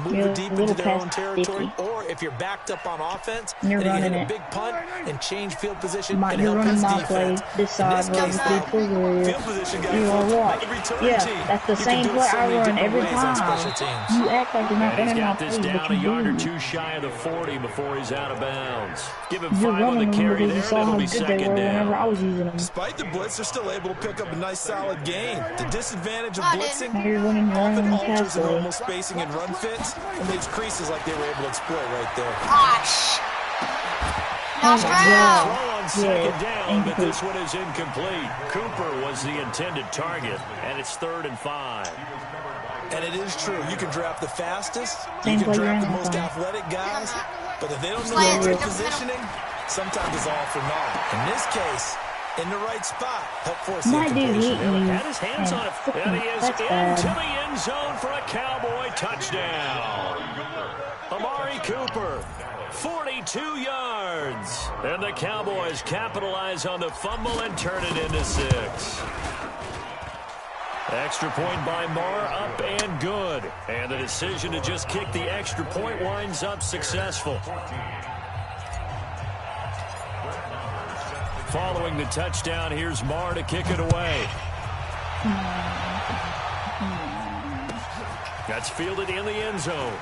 Move Yeah, it deep a little into their own past territory, 50. or if you're backed up on offense, You're and you hit running a it. big punt and change field position Mike, and you're help running his my play defense. this In side, this where case, the though, people field position guy you flips know what? like a return Yeah, team. that's the You can same do it play so I many run different every ways on special time. teams. You act like you're not And he's running my got this plays, down but a you yard or do. 2 shy of the 40 before he's out of bounds. Give him You're 5 on the running them carry because you there, saw and how it'll be good they were second whenever I down. was using them. Despite the blitz, they're still able to pick up a nice, solid gain. The disadvantage of Now blitzing you're running your often own alters pass the play. normal spacing and run fits and leaves creases like they were able to exploit right there. Gosh. Lost my ground. Throw on second Yeah, down, but incomplete. this one is incomplete. Cooper was the intended target, and it's 3rd and 5. And it is true. You can draft the fastest, Same you can play draft the you're in, most fine. athletic guys, but if they don't know Play the it. right positioning, sometimes it's all for naught. In this case, in the right spot, help force the My dude incompletion. hit you. Had his hands on it, and he is That's into bad. the end zone for a Cowboy touchdown. Amari Cooper 42 yards. And the Cowboys capitalize on the fumble and turn it into 6. Extra point by Marr, up and good. And the decision to just kick the extra point winds up successful. Following the touchdown, here's Marr to kick it away. That's fielded in the end zone.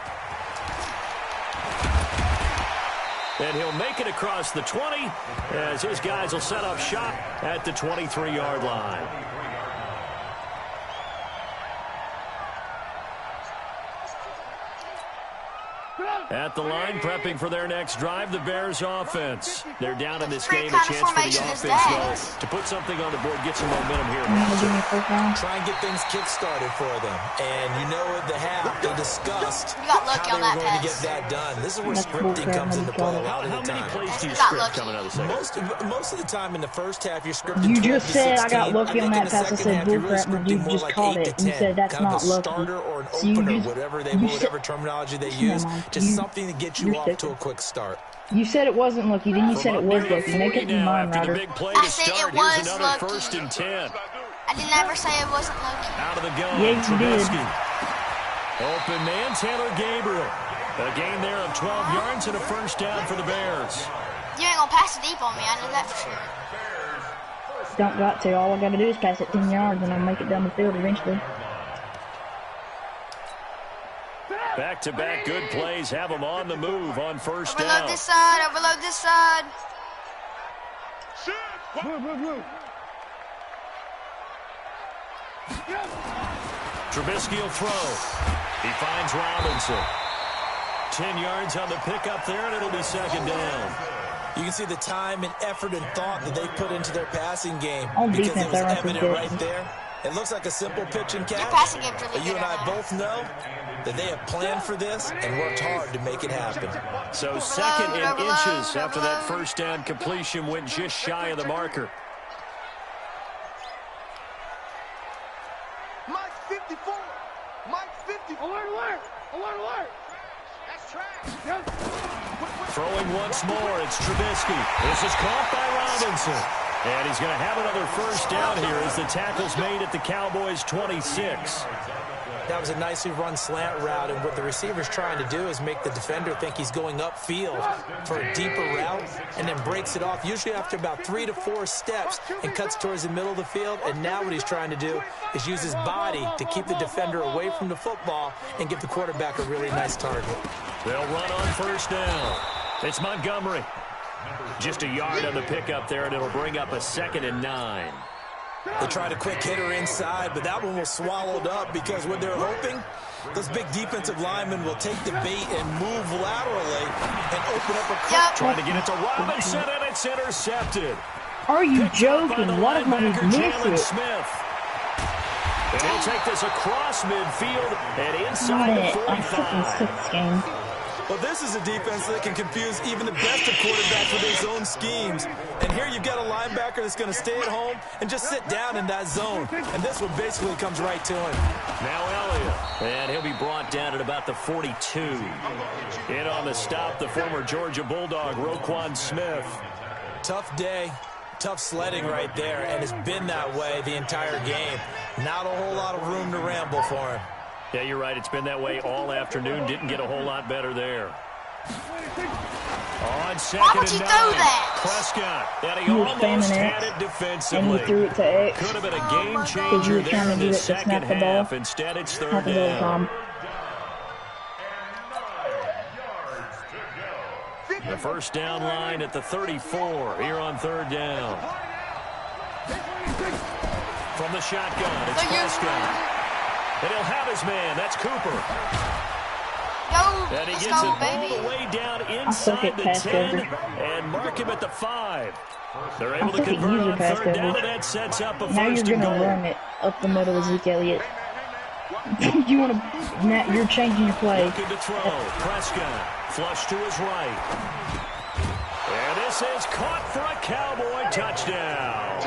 And he'll make it across the 20 as his guys will set up shop at the 23-yard line. At the line, prepping for their next drive, the Bears offense. They're down in this game, a chance for the offense, though, to put something on the board, get some momentum here. Try and get things kick-started for them. And you know at the half, they discussed how they were going to get that done. This is where scripting comes into play a lot of the time. How many plays do you script coming out of the second? Most of the time in the first half, you're scripting 12 You to just said 16. I got lucky on that pass. I said bullcrap, and you just called it. You said that's not lucky. Starter or an opener, whatever terminology they use, just something to get you off to a quick start. You said it wasn't lucky, then you said it was lucky. Make it your mind, Ryder. I said it was lucky. First and 10. I did never say it wasn't lucky. Out of the gun, yeah, you did. Open man, Taylor Gabriel. A gain there of 12 yards and a first down for the Bears. You ain't gonna pass it deep on me, I know that for sure. Don't got to. All I gotta do is pass it 10 yards and I'll make it down the field eventually. Back-to-back good plays have them on the move on first down. Overload this side, overload this side. Trubisky will throw. He finds Robinson. 10 yards on the pickup there, and it'll be second down. You can see the time and effort and thought that they put into their passing game On because defense, it was I evident think right there. It looks like a simple pitch and catch, passing game's really but you good and I right both know that they have planned for this and worked hard to make it happen. So second in inches after that first down completion went just shy of the marker. Mike 54. Mike 50. Alert, alert. Alert, alert. That's trash. Throwing once more, it's Trubisky. This is caught by Robinson. And he's going to have another first down here as the tackle's made at the Cowboys' 26. That was a nicely run slant route, and what the receiver's trying to do is make the defender think he's going upfield for a deeper route, and then breaks it off, usually after about 3 to 4 steps, and cuts towards the middle of the field. And now what he's trying to do is use his body to keep the defender away from the football and give the quarterback a really nice target. They'll run on first down. It's Montgomery. Just a yard on the pickup there, and it'll bring up a 2nd and 9. They tried a quick hitter inside, but that one was swallowed up because what they're hoping, those big defensive linemen will take the bait and move laterally and open up a cut. Trying to get it to Robinson, and it's intercepted. Are you joking? What if I miss it? Smith. And he'll take this across midfield and inside the 45. Well, this is a defense that can confuse even the best of quarterbacks with his own schemes. And here you've got a linebacker that's going to stay at home and just sit down in that zone. And this one basically comes right to him. Now Elliott. And he'll be brought down at about the 42. In on the stop, the former Georgia Bulldog, Roquan Smith. Tough day. Tough sledding right there, and it's been that way the entire game. Not a whole lot of room to ramble for him. Yeah, you're right. It's been that way all afternoon. Didn't get a whole lot better there. On second and 9, Prescott. And he almost had it defensively. And you threw it to X. Could have been a game changer there in the second half. Instead, it's third down. The first down line at the 34 here on third down. From the shotgun, it's Prescott. And he'll have his man. That's Cooper. And he gets it all the way down inside the 10 and mark him at the 5. They're able to convert on third down, and that sets up a first and goal. Now you're going to run it up the middle of Zeke Elliott. You're changing your play. Looking to throw. Prescott. Flush to his right. And this is caught for a Cowboy touchdown.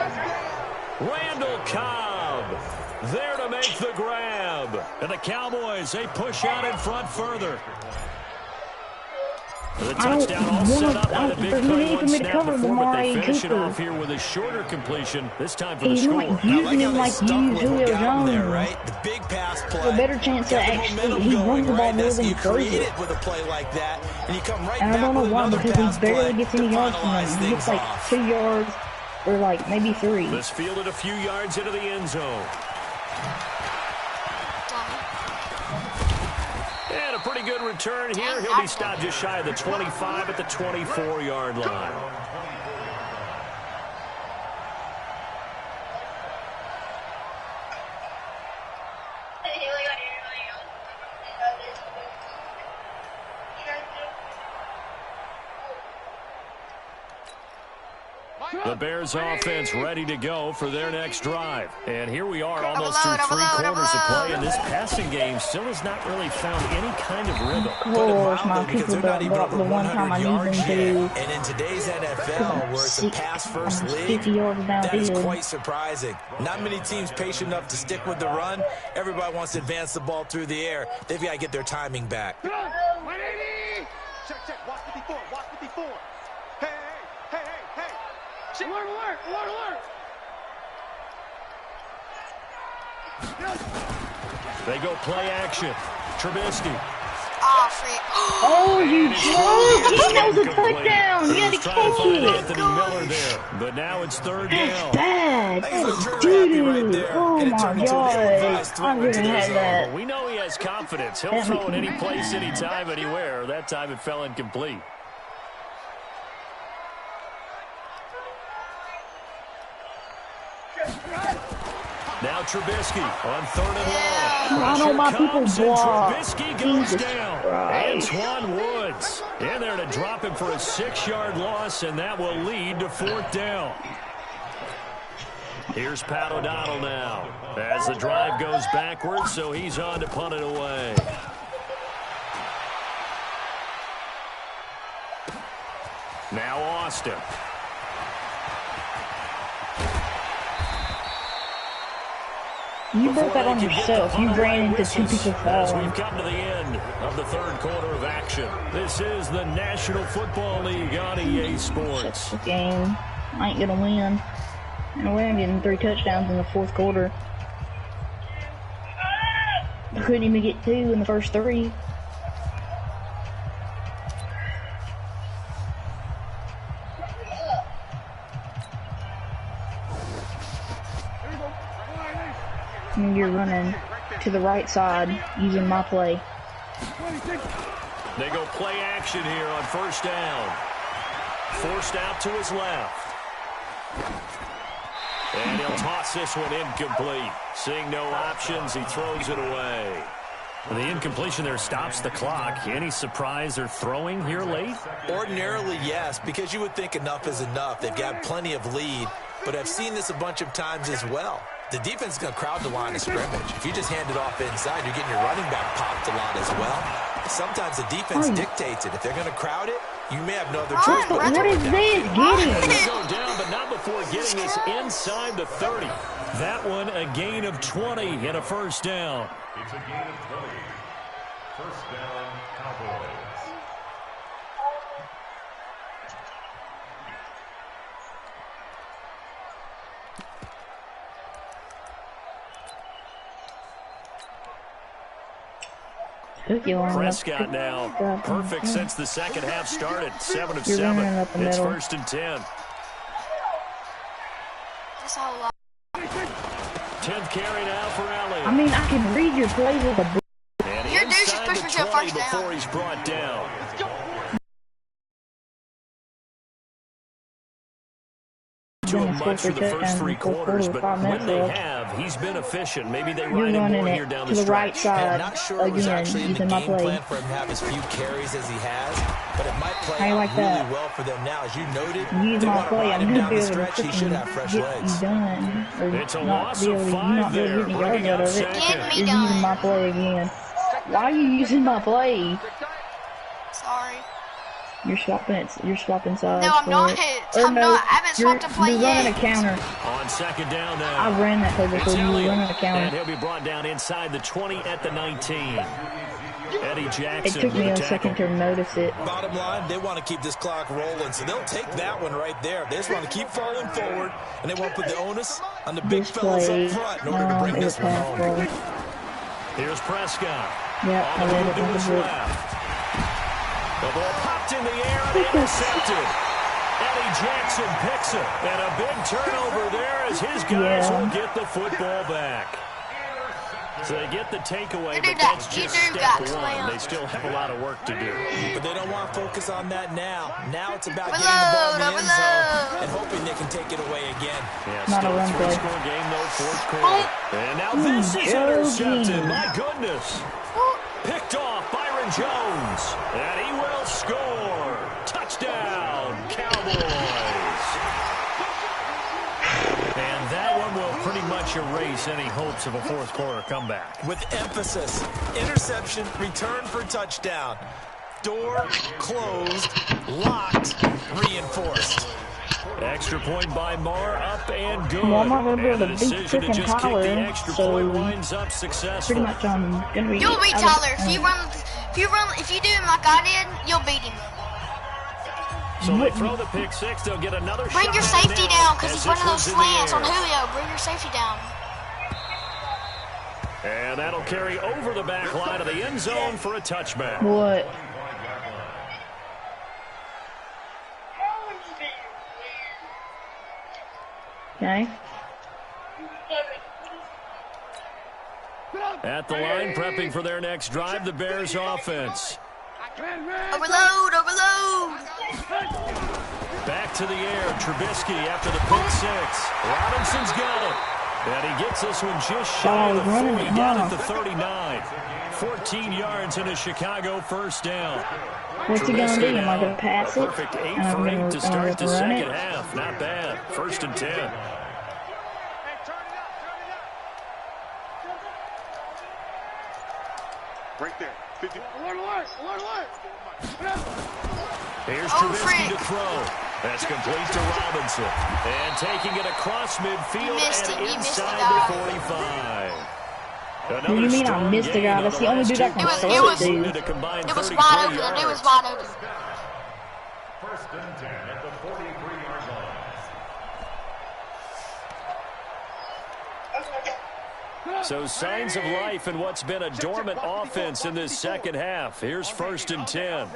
Randall Cobb there to make the grab. And the Cowboys, they push out in front further. The touchdown all set up by the big play one snap before, but they finish it Cooper. off here with a shorter completion, this time for the He's score. not using him like you use Julio Jones. There, right? The big pass play. A better chance to actually he runs the ball more than he throws create it. it with a play like that, and you come right And I back don't know with why, another because pass he barely play gets any to yards from finalize him. He things gets like off. 2 yards or like maybe 3. This fielded a few yards into the end zone. And a pretty good return here. He'll be stopped just shy of the 25 at the 24-yard line. The Bears offense ready to go for their next drive. And here we are almost through 3 quarters of play, and this passing game still has not really found any kind of rhythm. Of course, my people don't go up the one time I need them to. And in today's NFL, where it's a pass-first league, 50 yards that is downfield. quite surprising. Not many teams patient enough to stick with the run. Everybody wants to advance the ball through the air. They've got to get their timing back. 180! Check, watch 54, watch 54. Hey. Alert! They go play action. Trubisky. Oh, free. Oh, you joke! That was a touchdown! You had to catch it! Anthony Miller there, but now it's 3rd down. Bad! That was That's true right doo-doo! there, Oh and it my turned into an god! ill-advised throw I'm gonna into the have zone. that. We know he has confidence. He'll throw it any place, anytime, anywhere. That time it fell incomplete. Now Trubisky on 3rd and long. I know my people block. Trubisky goes Jesus down. Christ. Antoine Woods in there to drop him for a 6-yard loss, and that will lead to 4th down. Here's Pat O'Donnell now as the drive goes backwards, so he's on to punt it away. Now Austin. You broke that on yourself. You ran into 2 people As we've falling. come to the end of the 3rd quarter of action. This is the National Football League on EA Sports. This game, I ain't gonna win. And we're getting 3 touchdowns in the 4th quarter. I couldn't even get 2 in the first 3. And you're running to the right side using my play. They go play action here on 1st down. Forced out to his left. And he'll toss this one incomplete. Seeing no options, he throws it away. The incompletion there stops the clock. Any surprise they're throwing here late? Ordinarily, yes, because you would think enough is enough. They've got plenty of lead, but I've seen this a bunch of times as well. The defense is going to crowd the line of scrimmage. If you just hand it off inside, you're getting your running back popped a lot as well. Sometimes the defense dictates it. If they're going to crowd it, you may have no other choice but to What throw is it down. this? Get him! They go down, but not before getting this inside the 30. That one a gain of 20 and a 1st down. It's a gain of 20. 1st down, Cowboys. Prescott now, perfect since the 2nd half started. 7 of You're 7. running up the It's middle. 1st and 10. That's a whole lot. 10th carry now for Elliott. I mean, I can read your plays with a book. And Your dude should inside push the me to a 20 first down. before he's brought down. To him much for the first 3 quarters, but when they have, he's been efficient. Maybe they You're ride him running more it here down to the the right stretch. I'm side not sure it was again actually in the using my game play. plan for him to have as few carries as he has, but it might play How you out like really that? well for them now. As you noted, Use they my want to play. ride I'm him gonna down be the able to stretch. He should have fresh get legs. you done. Or It's a not loss be of able to, 5 not be able there, to get bringing yards out up of it. second. Get me You're done. using my play again. Why are you using my play? Sorry. You're swapping sides. No, I'm for not. it. I'm no, not. I haven't swapped a play you're running yet. a counter. On 2nd down now. I ran that play before It's you were Elliott. running a And counter. he'll be brought down inside the 20 at the 19. Eddie Jackson. It took me a second to notice it. Bottom line, they want to keep this clock rolling, so they'll take that one right there. They just want to keep falling forward, and they want to put the onus on the big fellas up front in order to bring this one home. Here's Prescott. Yeah, on the move to his left. The ball popped in the air and intercepted. Eddie Jackson picks it, and a big turnover there as his guys will get the football back. So they get the takeaway, but that's just step one. They still have a lot of work to do. But they don't want to focus on that now. Now it's about getting the ball in the end zone and hoping they can take it away again. Yeah, still a three-score game, though, fourth quarter. And now this is intercepted. My goodness. Picked off Byron Jones. And he will score. Touchdown, Cowboys. And that one will pretty much erase any hopes of a fourth quarter comeback. With emphasis, interception, return for touchdown. Door closed, locked, reinforced. Extra point by Marr, up and good. Well, I'm not going to be able to And beat the decision to freaking just kick Tyler, the extra so point winds up successful. pretty much I'm going to be... You'll beat Tyler. If you do him like I did, you'll beat him. So they throw the pick six. They'll get another shot. Bring your safety down because he's running those slants on Julio. Bring your safety down. And that'll carry over the back line of the end zone for a touchback. What? Okay. At the line, prepping for their next drive, the Bears offense. Overload, overload. Back to the air, Trubisky after the pick six. Robinson's got it. And he gets this one just shy of the 40, down at the 39. 14 yards in a Chicago first down. What's he going to do? Am I going to pass it? Perfect 8 for 8 to start the second half. Not bad. First and 10. Right there. 50. Alert. Here's Trubisky to throw. That's complete to Robinson. And taking it across midfield and inside the 45. What do you mean I missed the guy? That's the only dude I can throw it to. It was wide open. It was wide open. First and 10 at the 43-yard line. So signs of life in what's been a dormant offense in this second half. Here's first and 10.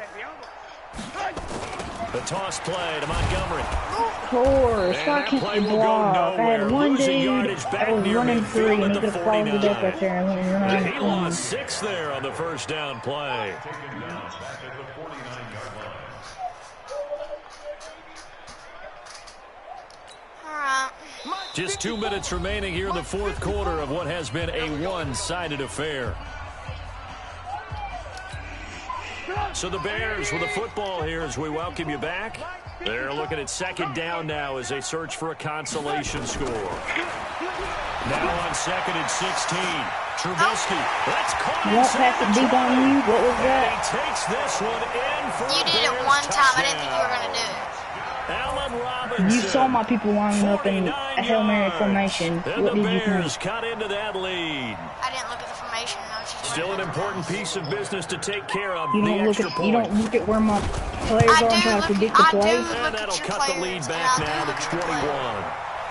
The toss play to Montgomery. Of course, I can't block. I had one dude that was running free, and he could have followed it up right there and went around the He corner. lost 6 there on the first down play. Just 2 minutes remaining here in the fourth quarter of what has been a one-sided affair. So the Bears with the football here as we welcome you back. They're looking at second down now as they search for a consolation score. Now on second and 16. Trubisky. That's caught. You won't pass it deep on you? What was that? He takes this one in for You did it one time. I didn't think you were going to do it. Allen Robinson. You saw my people lining up in a Hail Mary formation. And What the did you Bears think? cut into that lead. I didn't look at the formation. I was just Still an important piece of business to take care of. You The don't look extra at point. you don't look at where my players are and try to predict the play. And that'll cut the lead back now to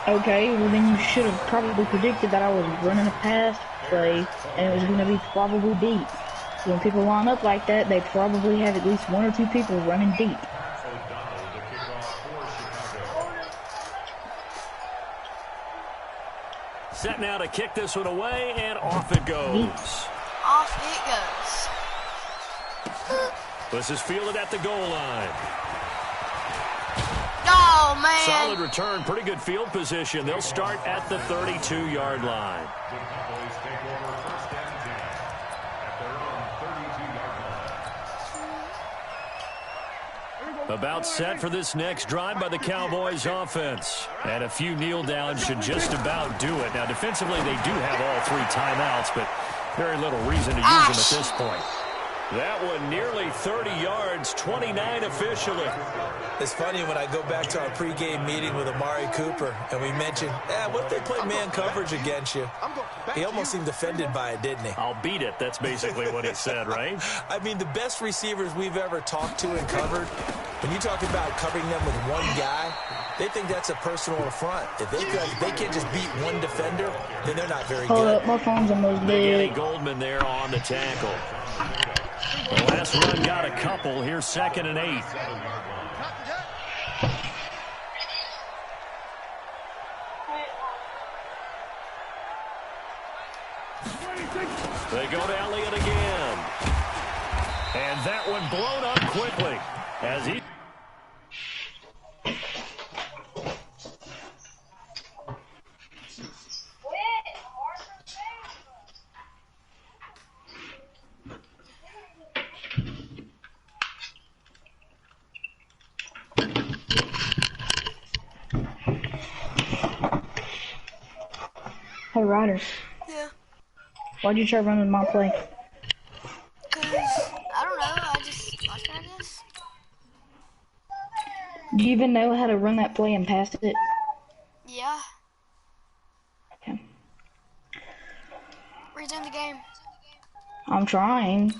21. Okay, well then you should have probably predicted that I was running a pass play and it was going to be probably deep. So when people line up like that, they probably have at least 1 or 2 people running deep. Set now to kick this one away, and off it goes. Off it goes. This is fielded at the goal line. Oh, man. Solid return, pretty good field position. They'll start at the 32-yard line. The Cowboys take over first and 10 at their own 32-yard line. About set for this next drive by the Cowboys offense. And a few kneel downs should just about do it. Now, defensively, they do have all 3 timeouts, but very little reason to use them at this point. That one nearly 30 yards, 29 officially. It's funny when I go back to our pregame meeting with Amari Cooper and we mentioned, what if they play man coverage against you? He almost seemed offended by it, didn't he? I'll beat it. That's basically what he said, right? I mean, the best receivers we've ever talked to and covered, when you talk about covering them with one guy, they think that's a personal affront. If they can't just beat one defender, then they're not very good. Hold up, my phone's almost Danny dead. Goldman there on the tackle. The last run got a couple. Here's 2nd and 8. They go to Elliott again. And that one blown up quickly as he... Hey, Ryder. Yeah. Why'd you try running my play? Because, I don't know, I just watched it, I guess. Do you even know how to run that play and pass it? Yeah. Okay. Resume the game. I'm trying.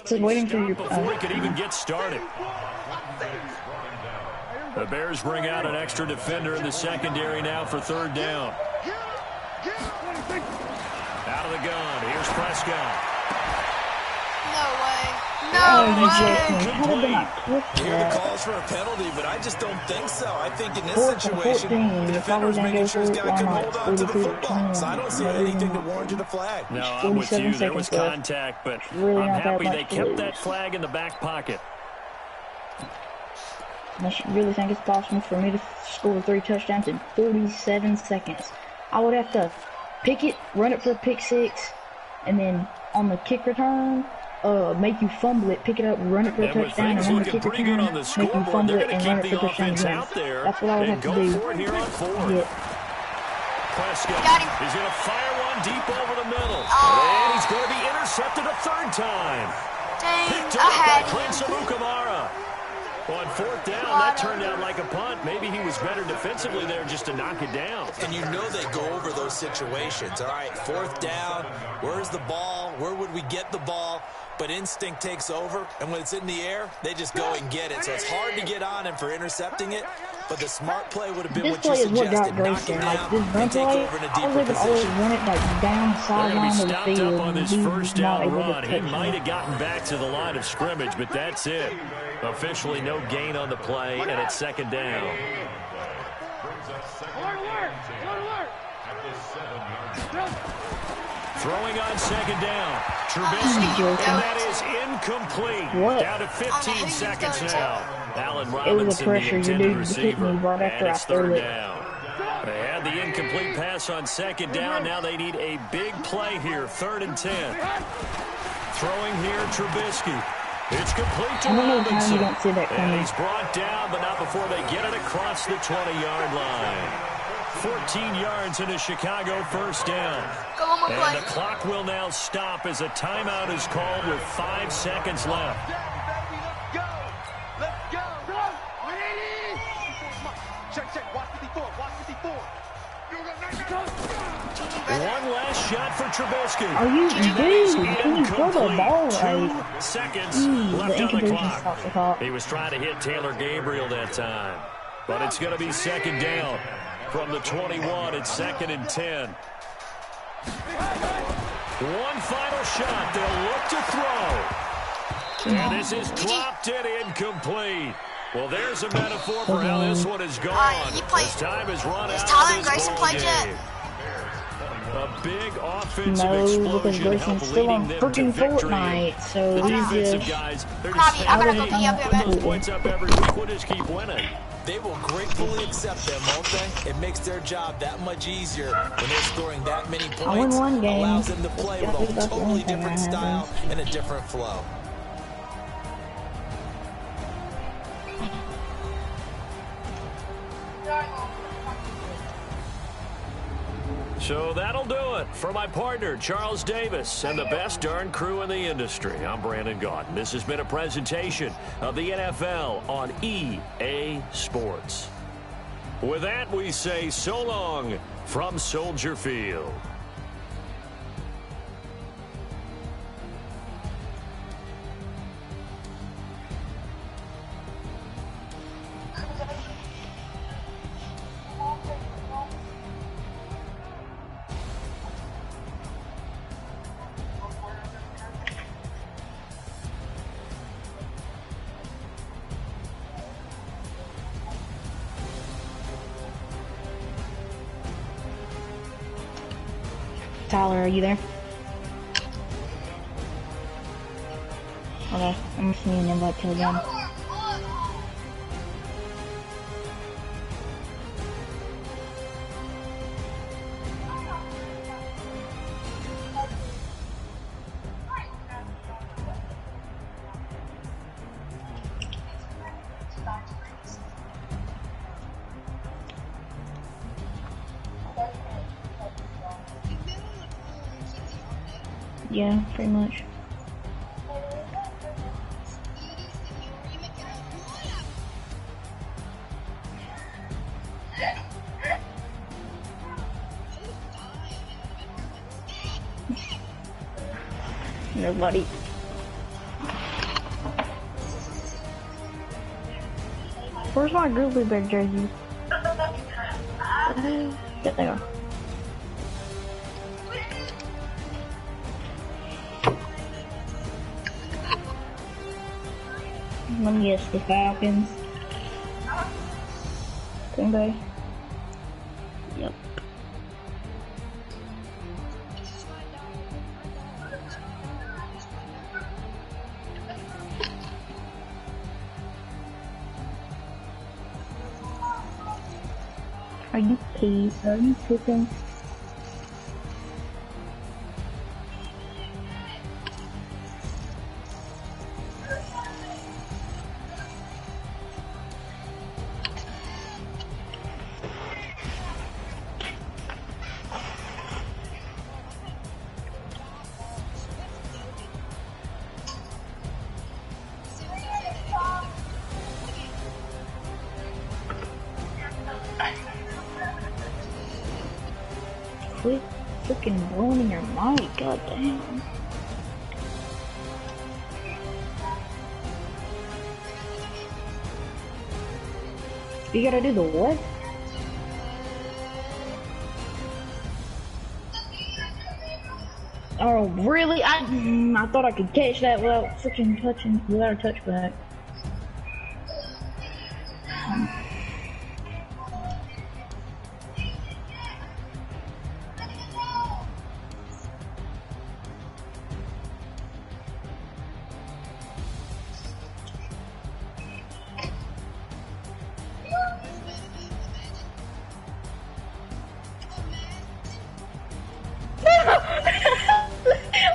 Just waiting for your... before he could even get started. The Bears bring out an extra defender in the secondary now for 3rd down. Out of the gun. Here's Prescott. No way. Oh, No way. You hear the calls for a penalty, but I just don't think so. I think in this situation, the defender's making sure his guy can hold on to the football. So I don't see anything to warrant you the flag. No, I'm with you. There was contact, but I'm happy they kept that flag in the back pocket. Unless you really think it's possible for me to score 3 touchdowns in 47 seconds. I would have to pick it, run it for a pick 6, and then on the kick return, make you fumble it, pick it up, run it for a touchdown, and on the kick return, make you fumble it and run it for a touchdown again. That's what I would have to do. Yeah. Prescott Got him. is going to fire one deep over the middle. Oh. And he's going to be intercepted a 3rd time. Dang, Picked I up had by Prince him. Amukamara. On 4th down, that turned out like a punt. Maybe he was better defensively there just to knock it down. And you know they go over those situations. All right, 4th down, where's the ball? Where would we get the ball? But instinct takes over, and when it's in the air, they just go and get it. So it's hard to get on him for intercepting it, but the smart play would have been This what you play is what got suggested, knock Grayson. him Like, down this run and take play, over in a I was deeper able to always position. run it, like, down They're going to be sideline of the stopped field. up on this He's 1st not down able to run. He touch might me. have gotten back to the line of scrimmage, but that's it. Officially no gain on the play, and it's 2nd down. Throwing on 2nd down. Trubisky, and that is incomplete. What? Down to 15 seconds now. Allen It was a Robinson, the pressure. You intended did hit receiver, me right after and I it's threw 3rd it. down. They had the incomplete pass on 2nd down. Now they need a big play here, 3rd and 10. Throwing here, Trubisky. It's complete to I don't know how Robinson. you don't see that And coming. he's brought down, but not before they get it across the 20-yard line. 14 yards in a Chicago 1st down. Go one more And play. the clock will now stop as a timeout is called with 5 seconds left. Let's go. Check. Watch 54. One last shot for Trubisky. Are you dude? Can you throw the ball Incomplete. right? 2 seconds The left on the incompletion clock. stops the clock. He was trying to hit Taylor Gabriel that time. But it's going to be 2nd down from the 21. It's 2nd and 10. One final shot. They'll look to throw. And this is dropped and incomplete. Well, there's a metaphor for how this one is gone. you played- As time has run Is out Tyler of this Grayson ball played yet? game. A big offensive No, because explosion Grayson's helped still on leading them to freaking victory. Fortnite, so The he's defensive just... guys, they're Probably, just I gotta saying, go hey, pee, I'll be right put back. those points up every week. We'll just keep winning. They will gratefully accept them, won't they? It makes their job that much easier when they're scoring that many I won points. one game. Allows them to play with That's a the totally only thing different that style happens. and a different flow. So that'll do it for my partner, Charles Davis, and the best darn crew in the industry. I'm Brandon Gaudin. This has been a presentation of the NFL on EA Sports. With that, we say so long from Soldier Field. Tyler, are you there? Okay, I'm just sending an invite to them. Yeah, pretty much. Nobody. Where's my Grizzly Bear jersey? There they are. Let me guess, the Falcons. Green Bay. Yep. Are you peed? Are you pooping? Quit freaking blowing your mic, goddamn. You gotta do the what? Oh, really? I thought I could catch that without freaking touching, without a touchback.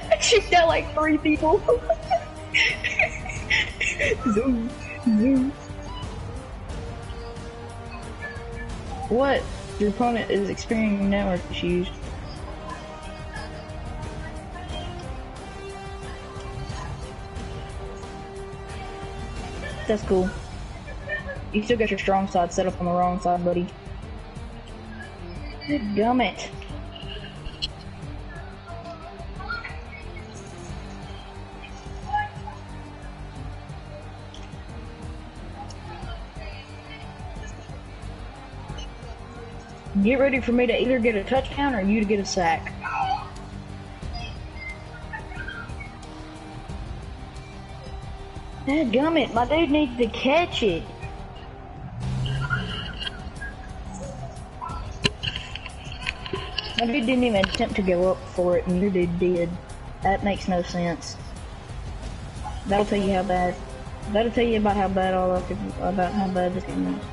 I kicked out like 3 people. Zoom, zoom. What? Your opponent is experiencing network issues. That's cool. You still got your strong side set up on the wrong side, buddy. Gummit. Get ready for me to either get a touchdown or you to get a sack. Dadgummit, my dude needs to catch it. My dude didn't even attempt to go up for it, and your dude did. That makes no sense. That'll tell you how bad. That'll tell you about how bad about how bad this game is.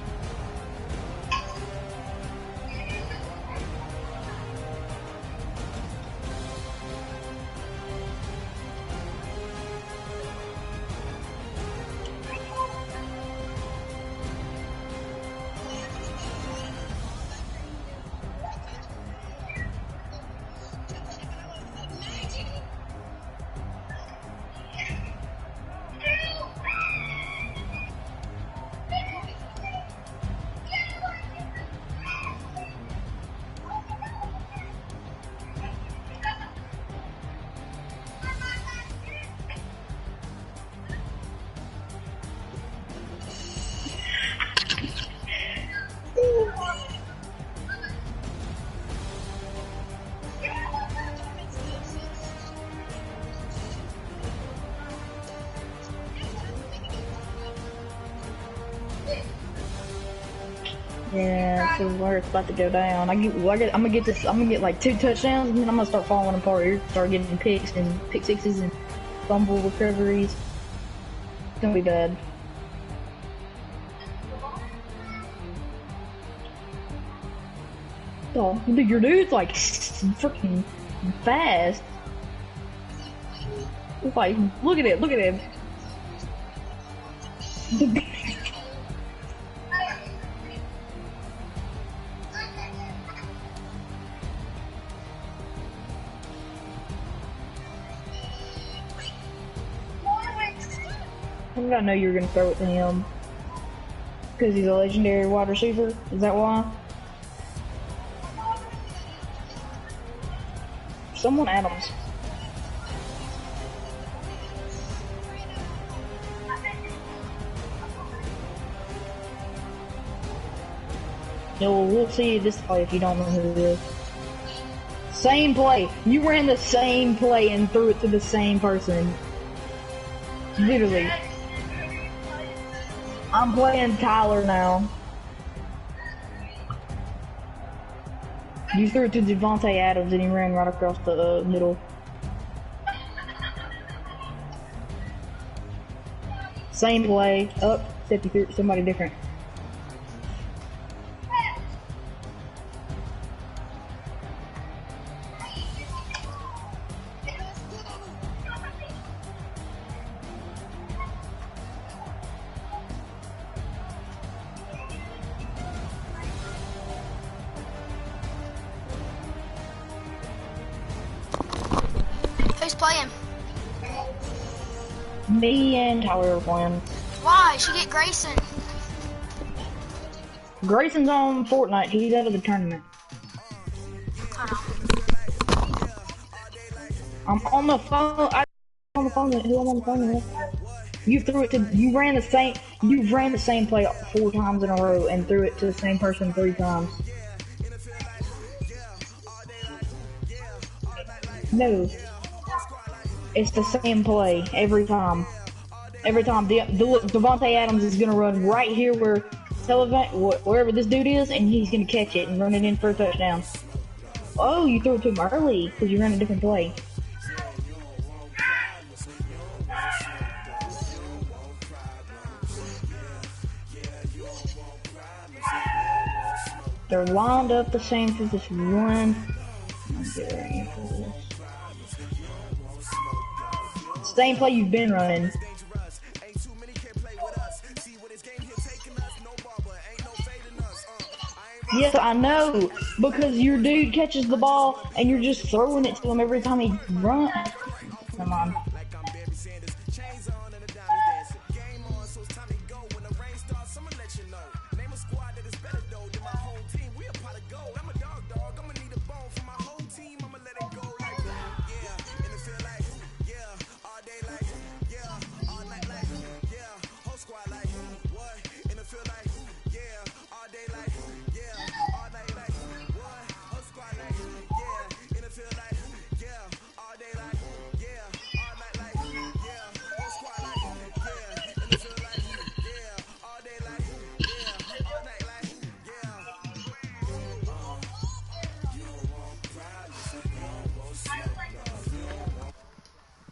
Yeah, so where it's about to go down. I'm gonna get this. I'm gonna get like 2 touchdowns, and then I'm gonna start falling apart. Start getting picks and pick sixes and fumble recoveries. It's gonna be bad. Oh, your dude's like freaking fast. Like, look at it, look at him. I did not know you were gonna throw it to him. Because he's a legendary wide receiver? Is that why? Someone Adams. No, we'll see this play if you don't know who it is. Same play. You ran the same play and threw it to the same person. Literally. I'm playing Tyler now. You threw it to Devontae Adams and he ran right across the middle. Same play. Except you threw it to somebody different. Who's playing? Me and Tyler are playing. Why? She get Grayson. Grayson's on Fortnite. He's out of the tournament. I'm on the phone. I'm on the phone. Who I'm on the phone with? You threw it to. You ran the same play 4 times in a row and threw it to the same person 3 times. No. It's the same play every time. Every time. Devontae Adams is gonna run right here wherever this dude is, and he's gonna catch it and run it in for a touchdown. Oh, you threw it to him early because you ran a different play. They're lined up the same for this one. Same play you've been running. Yes, I know, because your dude catches the ball and you're just throwing it to him every time he runs. Come on.